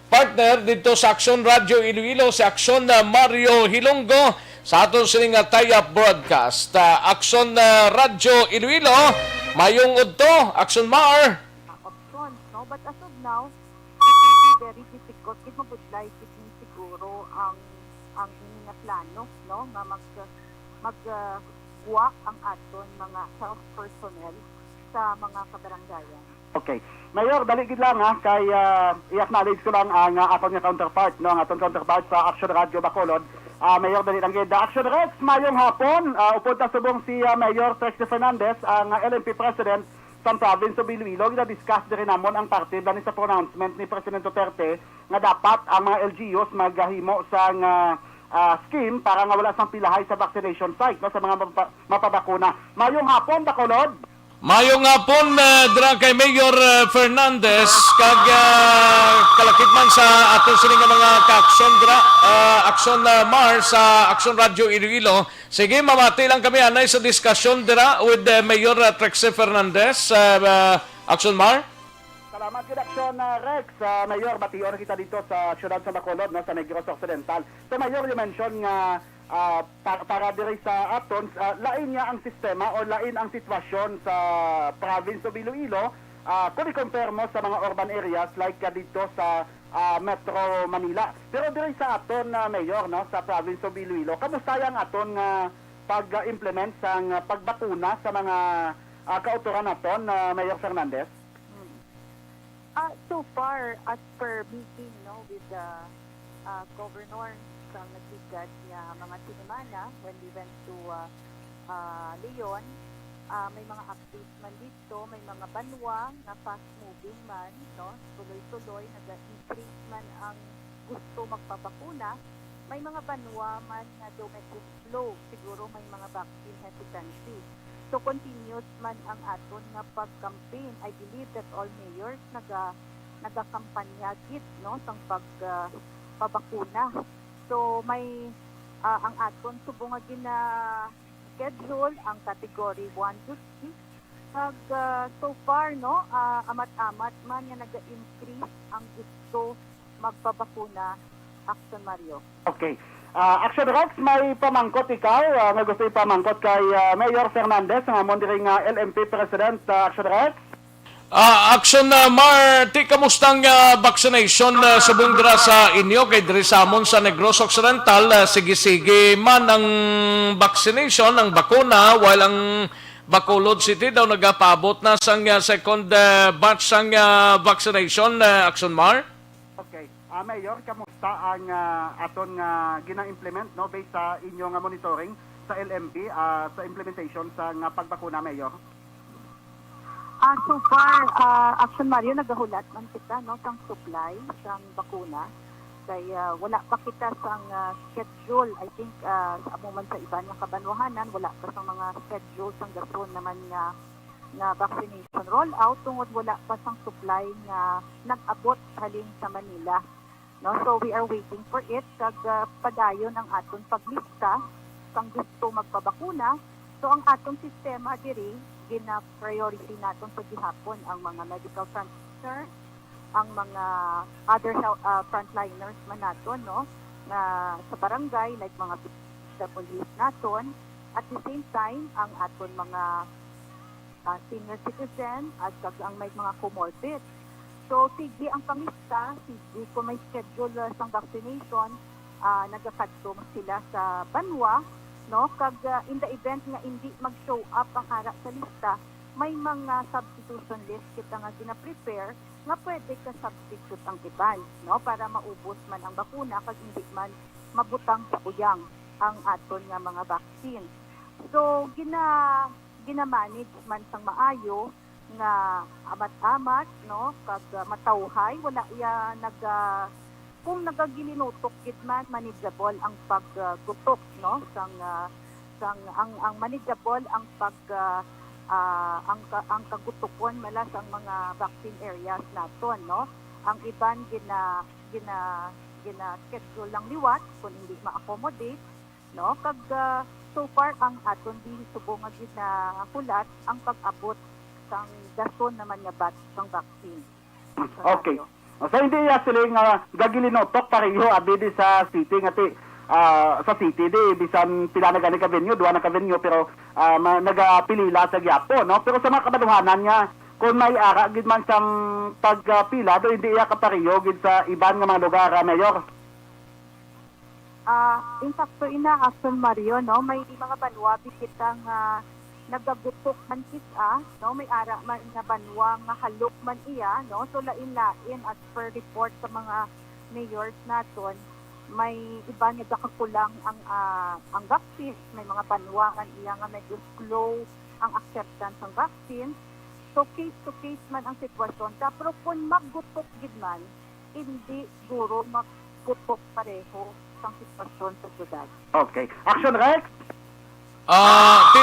partner dito sa Aksyon Radio Iloilo si Aksyon Mario Hilonggo sa aton sining tie-up broadcast. Aksyon Radio Iloilo mayong udto Aksyon Mar. Option, no? But as of now, it will be very difficult. It mabudlay siguro ang inyong plano, no, na mag-walk ang aton mga health personnel sa mga kabaranggayan. Okay. Mayor, daligid lang kay i-acknowledge ko lang ang aton nga counterpart, no, ang aton counterpart sa Aksyon Radio Bacolod. Mayor, dali lang gid. Aksyon Rex, mayong hapon, upod ta subong si Mayor Trexie Fernandez, ang LMP President sa province of Iloilo. Gina-discuss din namon ang parte dani sa pronouncement ni President Duterte nga dapat ang mga LGUs maghahimo sa scheme para nga wala sang pilahay sa vaccination site, no, sa mga mapabakuna. Mayong hapon, Bacolod. Mayong hapon dra kay Mayor Fernandez kag kalakip man sa aton sining mga ka-aksyon Aksyon Mar sa Aksyon Radio Iloilo. Sige, mamati lang kami anay sa diskusyon dira with Mayor Trexie Fernandez. Aksyon Mar. Salamat gid Aksyon Rex. Mayor, batiyon kita dito sa siyudad sa Bacolod, no, sa Negros Occidental. So Mayor, you mention nga para diri sa aton lain nga ang sistema o lain ang sitwasyon sa province of Iloilo kung i-compare mo sa mga urban areas like dito sa Metro Manila. Pero diri sa aton Mayor, no, sa province of Iloilo, kamusta ang aton pag-implement sang pagbakuna sa mga kauturan naton, Mayor Fernandez? So far, as per meeting, no, with the governor sa nagbigat niya mga sinimana when we went to Leon, may mga updates man dito, may mga banwa na fast-moving man, no, tuloy-tuloy, nag-increase man ang gusto magpabakuna, may mga banwa man na domestic slow, siguro may mga vaccine hesitancy. So continuous man ang aton nga pag-campaign. I believe that all mayors nagakampanya git, no, sang pabakuna. So may ang aton subong nga gina schedule ang category 1 to 6. Kag so far, no, amat-amat man nga naga-increase ang gusto magpabakuna. Aksyon Mario. Okay. Aksyon Rex, may pamangkot ikaw, nga gusto ipamangkot kay Mayor Fernandez, nga mo diri nga LMP President, Aksyon Rex. Aksyon Mar, kamustang vaccination subong dira sa inyo kay diri sa amon sa Negros Occidental, sige-sige man ang vaccination, ang bakuna, while ang Bacolod City daw nagapabot na sang second batch sang vaccination, Aksyon Mar. Okay. Mayor, kamusta ang aton gina-implement, no, based sa inyong monitoring sa LMP sa implementation sa pagbakuna, Mayor? So far, Aksyon Mario, nagahulat man kita, no, sang supply sang bakuna. Kaya wala pa kita sang schedule. I think sa amuman sa iba ng kabanwahanan, wala pa sang mga schedule sang gason naman nga vaccination rollout tungod wala pa sang supply nga nag-abot halin sa Manila. No, so we are waiting for it kag padayon ang aton paglista sang gusto magpabakuna. So ang aton sistema diri gina-priority natin sa gihapon ang mga medical practitioners, ang mga other frontliners man naton, no, na sa barangay, like mga police naton, at the same time ang aton mga senior citizen at ang may mga comorbid. So sige ang pamista, sige kung may schedule sa vaccination, nagakadto sila sa banwa, no, kag in the event nga hindi mag-show up ang ara sa lista, may mga substitution list kita nga gina-prepare nga pwede ka substitute ang iban, no, para maubos man ang bakuna kag hindi mabutang sa uyang ang aton nga mga vaccine. So gina-manage man sang maayo nga amat-amat, no, kag matawhay, wala iya kung nagagilinutok gid man, manageable ang paggutok, no, ang manageable ang ang kagutokon mala sang mga vaccine areas naton, no. Ang iban gina schedule lang liwat kung hindi ma-accommodate, no, kag so far ang aton din subong nga ginakulat ang pag-abot sang dason naman nga batch sang vaccine. Okay. So hindi sila nga gagilinotok pareho abidi sa city ngati sa city di bisan pila na gani ka venue, duwa na ka venue pero nagapilila sa Giapo, no, pero sa mga kabaduhanan nga kung may ara gid man sang pagpila do hindi iya kapareho gid sa iban nga mga lugar, Mayor. In fact, Aksyon Mario, no, may mga banwa bikitang nagagutok man kita, no, may ara man nga banwa nga halok man iya, no, so lain-lain as per report sa mga mayors naton, may iba nga kakulang ang vaccine, may mga banwa nga iya nga medyo slow ang acceptance ng vaccine. So case to case man ang sitwasyon, pero kung maggutok gid man, hindi guro maggutok pareho ang sitwasyon sa syudad. Okay. Action, Rex?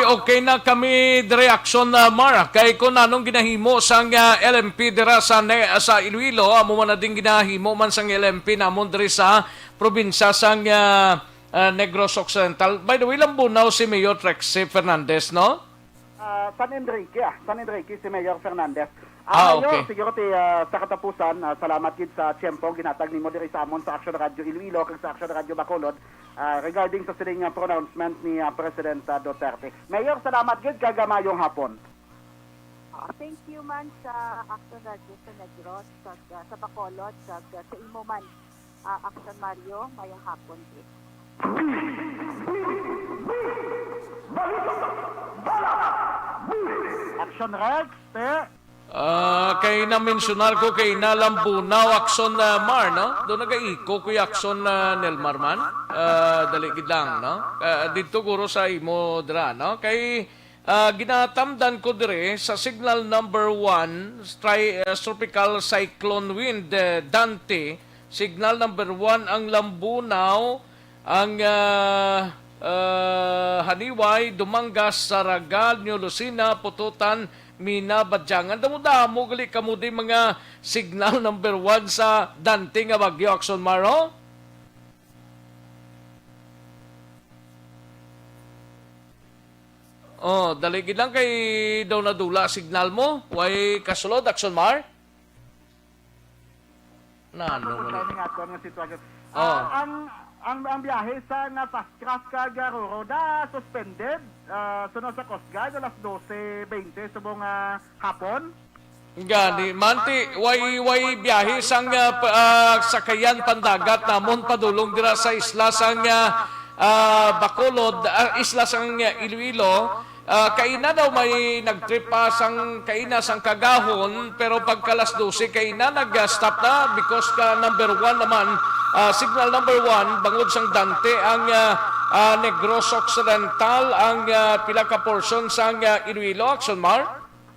Okay na kami reaction na Mar kay kung anong ginahimo sang LMP dira sa Iloilo, amo man na din ginahimo man sang LMP namon diri sa probinsya sang Negros Occidental. By the way, lambunaw si Mayor Trexie Fernandez, no? San Enrique si Mayor Fernandez. Okay. Siguro sa katapusan, salamat gid sa tiyempo ginatag nimo diri sa amon sa Aksyon Radio Iloilo kag sa Aksyon Radio Bacolod regarding sa sining pronouncement ni President Duterte. Mayor, salamat gid kag mayong hapon. Thank you man sa Aksyon Radio sa Negros kag sa Bacolod kag sa imo man Aksyon Mario, mayong hapon gid. Action Rex, kay na-mensionar ko kay nalambunaw Aksyon Mar, no? Doon nag-iiko ko yung Aksyon Nelmar man. Daligid lang, no? Dito guro sa imo dra, no? Kay ginatamdan ko dire sa signal number 1, tropical cyclone wind, Dante. Signal number 1 ang lambunaw, ang Haniway, Dumangas, Saragal, New Lucena, Pututan, Mina, Badyangan. Damo-damo gali kamo di mga signal number 1 sa Dante nga bagyo, Aksyon Maro. Daligid lang kay daw nadula signal mo. Way kasulod, Aksyon Mar? Ang biyahe sa fast craft kag Roroda suspended sunod sa Coast Guard alas 12:20 subong hapon. Gani manti way biyahe sang sakayan pandagat namon padulong dira sa isla sang Bacolod, isla sang Iloilo. Kaina daw may nagtrip pa sang kaina sang Kagahon pero pagkalas 12 kaina nag-stop na because number 1 naman signal number 1 bangod sang Dante ang Negros Occidental ang pila ka portion sang Iloilo, Aksyon Mar.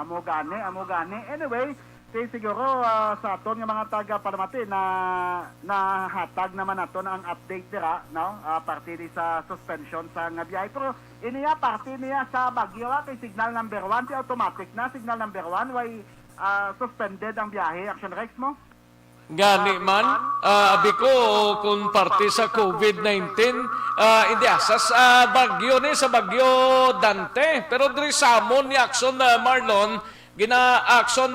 Amo gani. Anyway, siguro sa aton nga mga taga-Palamati na hatag naman naton ang update dira, no? Parte di sa suspension sa nga biyahe. Pero iniya parte niya sa bagyo kay signal number 1 automatic na signal number 1 way suspended ang biyahe. Action Rex mo? Gani man, abi ko kung parte sa COVID-19, hindi asas bagyo ni sa bagyo Dante. Pero diri samon ni Aksyon Marlon, Aksyon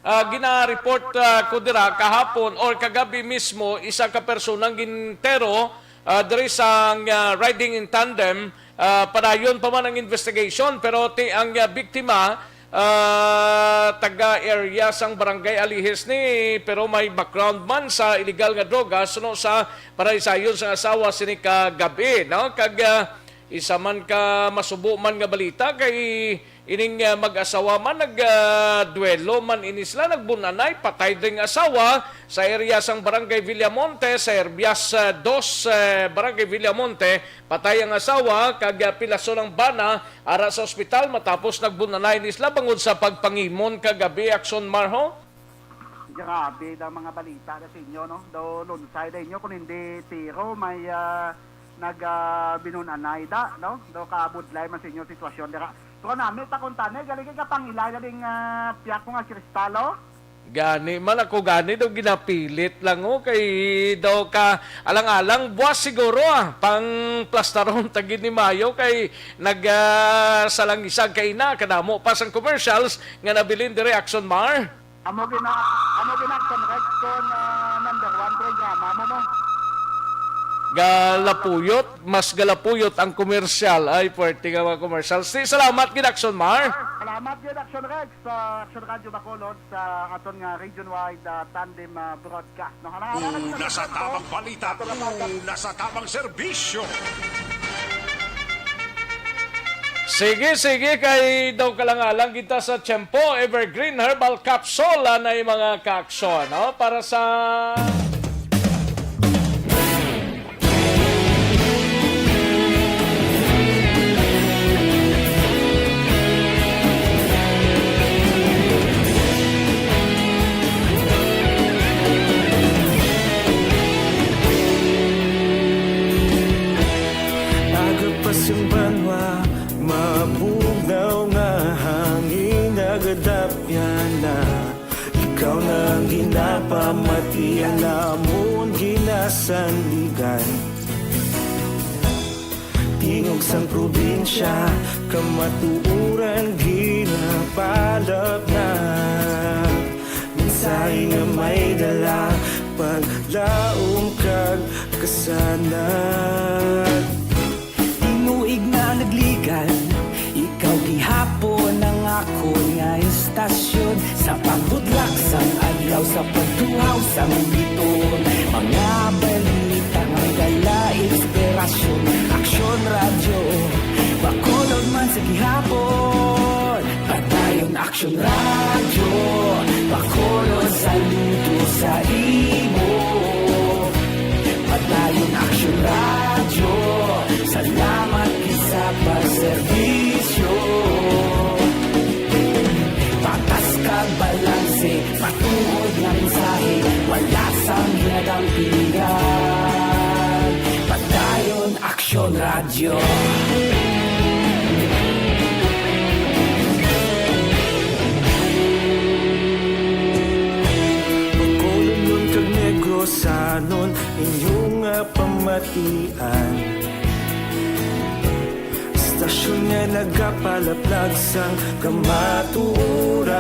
gina-report ko dira kahapon or kagabi mismo isa ka personang gintero diri sa riding in tandem, padayon pa man ang investigation pero ang biktima taga-area sang barangay Alihis ni pero may background man sa illegal nga droga suno sa paraisayon sa asawa sini kagabi, no? Kag isa man ka masubo man nga balita kay ining mag-asawa man nagduelo man inisla nagbunanay patay ding asawa sa area sang barangay Villamonte sa Herbias 2 barangay Villamonte, patay ang asawa kag pilaso ng bana ara sa ospital matapos nagbunanay inisla bangod sa pagpangimon kagabi. Aksyon Marho. Grabe daw mga balita sa inyo, no? Do lunsay da inyo kung hindi tiro may nagbinunanay da, no? Do kaabudlay man sa inyo sitwasyon dira. So namin ta kontane galing ka pangilala ding piyak ko nga kristalo. Gani man ako gani daw ginapilit lang kay daw ka alang-alang buwas siguro pang plastaron tagid ni Mayo kay salang isang kay na kadamo pa sang commercials nga nabilin dire. Aksyon Mar. Amo gina connect kon number 1 programa mo. Galapuyot, mas galapuyot ang komersyal. Ay, puwerte nga mga komersyal. Salamat, Aksyon Mar. Salamat, Aksyon Rex, sa Aksyon Radio Bacolod, sa aton nga region-wide tandem broadcast. No, nasa tamang balita, nasa tamang serbisyo. Sige, kay daw kalangalang kita sa Tiyempo, Evergreen Herbal Capsule na yung mga kaaksyon, no? Para sa... Yung banwa, mabugaw nga hangin nagadapyan na. Ikaw na ang ginapamati, alamon ginasandigan. Tingog sang probinsya, kamatuuran ginapalap na. Minsay nga may dala, paglaong kag kasanan. Tinuig na nagligan, ikaw gihapon ang ako nga istasyon. Sa pagbudlak sang adlaw, sa pagtuhaw sang biton. Mga balita nga dala inspirasyon. Aksyon Radio, Bacolod man sa gihapon. Patayon Aksyon Radio, Bacolod saludo sa imo. Patayon Aksyon Radio, salamat sa pagserbisyo. Patas kag balanse, patuod nga mensahe, wala sang hinadang pilihan. Patayon Aksyon Radio. Bacolod nun kag Negrosanon, inyong pamatian. Stasyon nga nagapalaplag sang kamatuuran.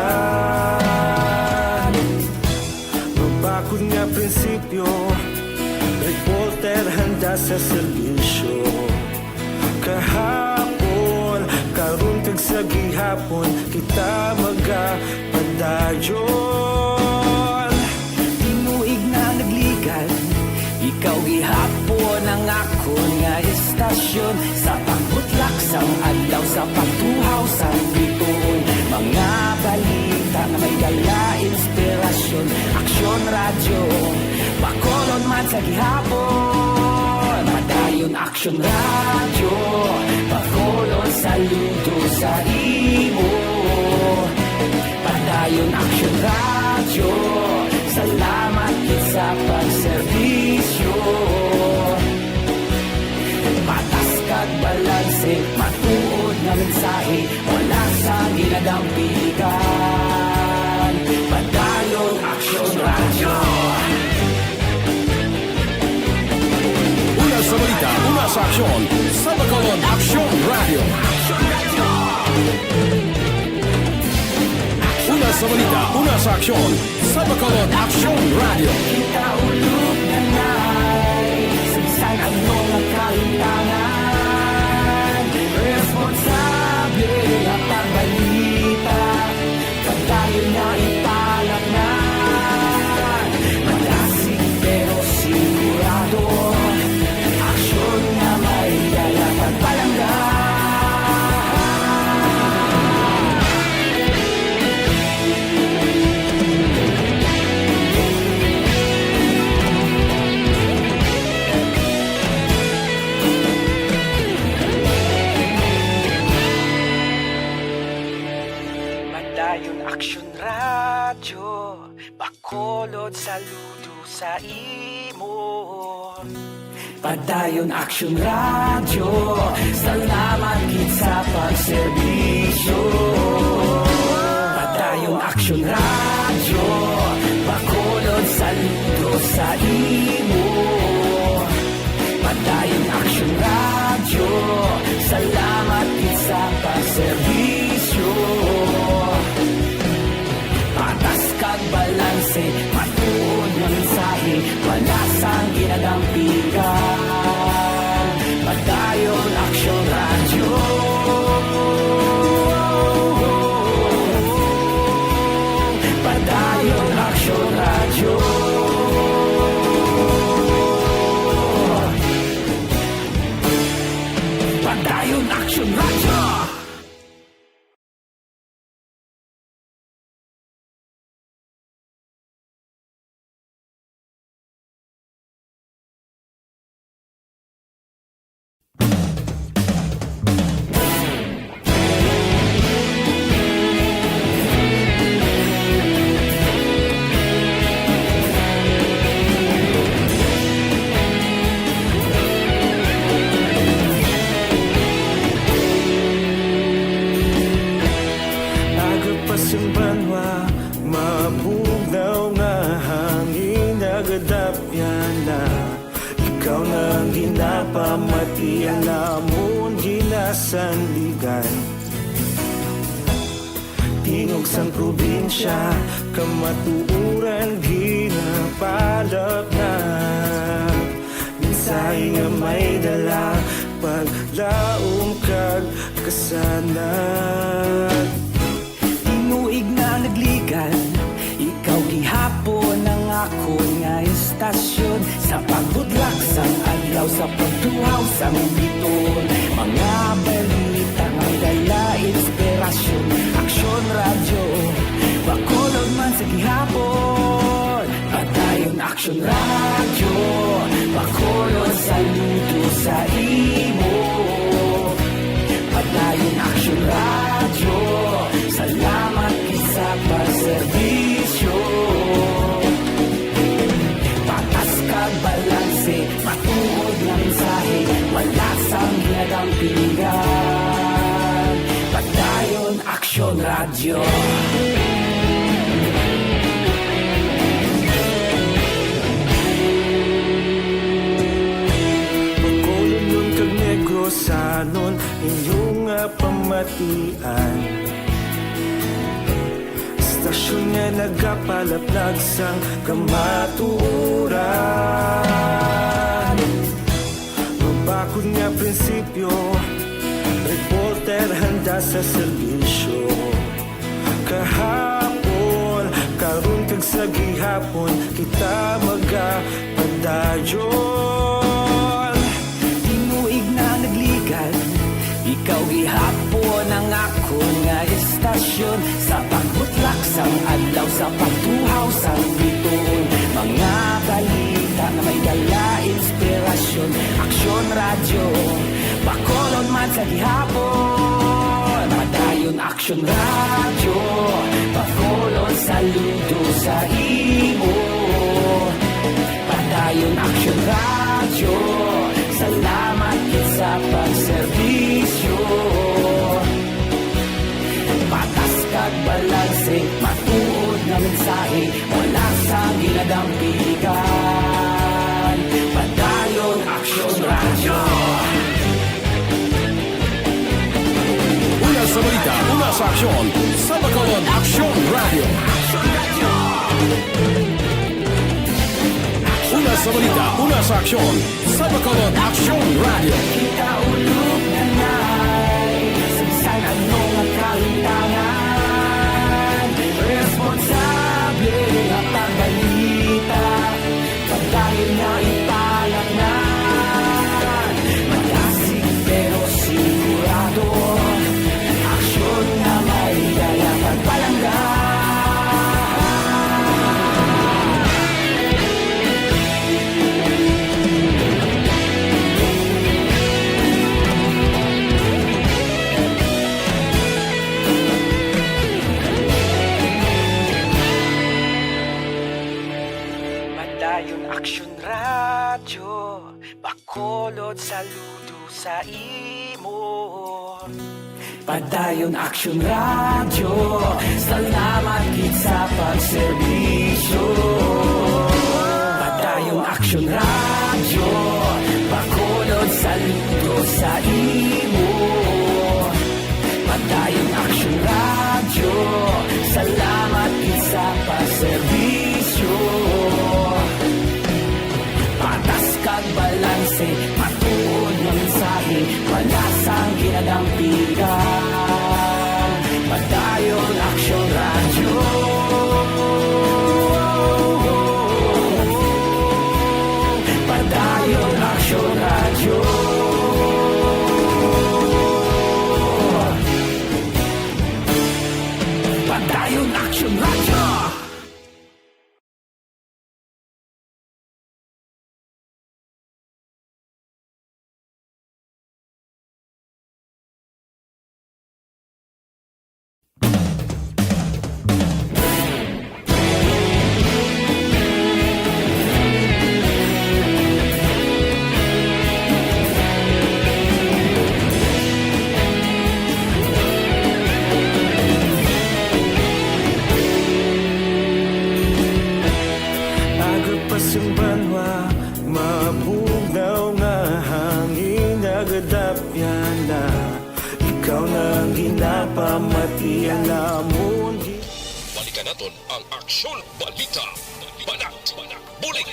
Mabakod nga prinsipyo, reporter handa sa serbisyo. Kahapon, karon kag sa gihapon, kita magapadayon. Tinuig na nagligan, ikaw gihapon ang ako nga istasyon. Sa pagbutlak sang adlaw, sa pagtuhaw sang biton. Mga balita na may dala inspirasyon. Aksyon Radio, Bacolod man sa gihapon. Padayon Aksyon Radio, Bacolod saludo sa imo. Padayon Aksyon Radio, salamat sa pagserbisyo. Patas kag balanse, matuod na mensahe, wala sa ginadang pilikan. Padayon Aksyon Radio. aksyon sa Bacolod Aksyon Radio. Una sa balita, una sa aksyon sa Bacolod Aksyon Radio. Kaulog na na'y sagsay ang mga kalintangan. Responsable at pagbalita, pagdayo na ipalat na. Malasig pero sigurado, aksyon na may dala pagpalangga. Aksyon Radyo, Bacolod saludo sa imo. Padayon Aksyon Radyo, salamat gid sa pagserbisyo. Padayon Aksyon Radyo, Bacolod saludo sa imo. Padayon Aksyon Radyo, salamat gid sa pagserbisyo. Patas kag balanse, matuod ng mensahe, wala sang ginadampigan. Padayon Aksyon Radyo. Padayon Aksyon Radyo. Padayon Aksyon Radyo. Pamatian namon ginasandigan. Tingog sang probinsya, kamatuuran ginapalap na. Minsay nga may dala, paglaom kag kasanag. Tinuig na nagligan, ikaw gihapon ang ako nga istasyon. Sa pagbudlak sang adlaw, sa pagtuhaw sang biton. Mga balita nga dala inspirasyon. Aksyon Radyo, Bacolod man sa gihapon. Padayon Aksyon Radyo, Bacolod saludo sa imo. Padayon Aksyon Radyo, salamat sa pagserbisyo. Patas kag balanse, matuod na mensahe, wala sang ginadampingan. Padayon Aksyon Radyo. Bacolod nun kag Negros sanon, inyong pamatian. Stasyon nga nagapalaplag sang kamatuuran. Mabakod nga prinsipyo, reporter handa sa serbisyo. Kahapon, karon kag sa gihapon, kita magapadayon. Tinuig na nagligan, ikaw gihapon ang ako nga istasyon. Sa pagbutlak sang adlaw, sa pagtuhaw sang biton. Mga balita na may dala inspirasyon. Aksyon Radyo, Bacolod man sa gihapon. Padayon Aksyon Radyo, Bacolod saludo sa imo. Padayon Aksyon Radyo, salamat sa pagserbisyo. Patas kag balanse, matuod na mensahe, wala sa ginadampigan. Padayon Aksyon Radyo. sa aksyon sa Bacolod Aksyon Radio. Una sa balita, una sa aksyon sa Bacolod Aksyon Radio. Kaulog na na'y sagsang anong kalintangan. Responsable at ang balita, pagdahil na ipalanan. Malasig pero sigurado, aksyon na may dala pagpalanggan. Aksyon Radyo, Bacolod, saludo sa imo. Padayon Aksyon Radyo, salamat gid sa pagserbisyo. Padayon Aksyon Radyo, Bacolod, saludo sa imo. Padayon Aksyon Radyo, salamat gid sa pagserbisyo. Patas kag balanse, matuod ng mensahe, wala sang ginadampigan. Padayon Aksyon Radyo. Padayon Aksyon Radyo. Padayon Aksyon Radyo. Balikan natin ang Aksyon Balita. Banat, Bulig.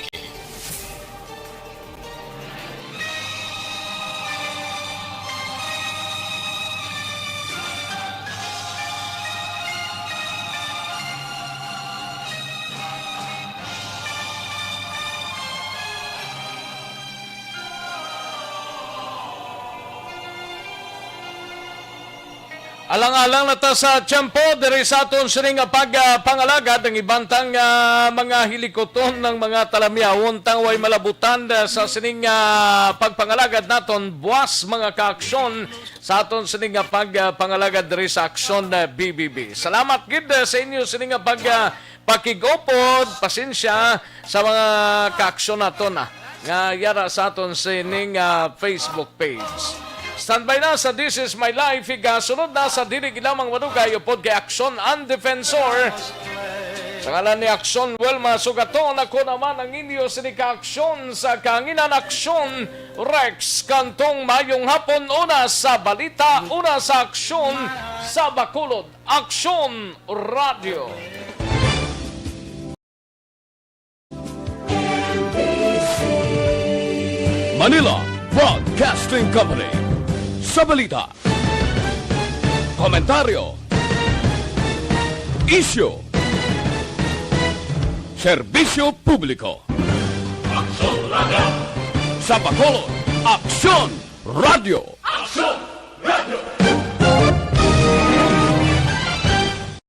Alang-alang na ta sa tiyempo, diri sa aton sining pagpangalagad ang ibantang mga hilikoton ng mga talamyawon tang way malabutan sa sining pagpangalagad naton buwas mga kaaksyon sa aton sining pagpangalagad diri sa Aksyon BBB. Salamat gid sa inyo sining pakigopod, pasensya sa mga kaaksyon naton nga yara sa aton sining Facebook page. Standby na sa This Is My Life. Sunod na sa dinig lamang madugay upod kay Aksyon ang Defensor. Sa ngalan ni Aksyon Welma Sugaton, ako naman ang inyo sinika-aksyon sa Kanginan Aksyon Rex Cantong. Mayong hapon, una sa balita, una sa aksyon sa Bacolod Aksyon Radio. Manila Broadcasting Company. Sa balita, komentaryo, issue, serbisyo publiko. Aksyon Radio. Sa Bacolod, Aksyon Radio. Aksyon Radio.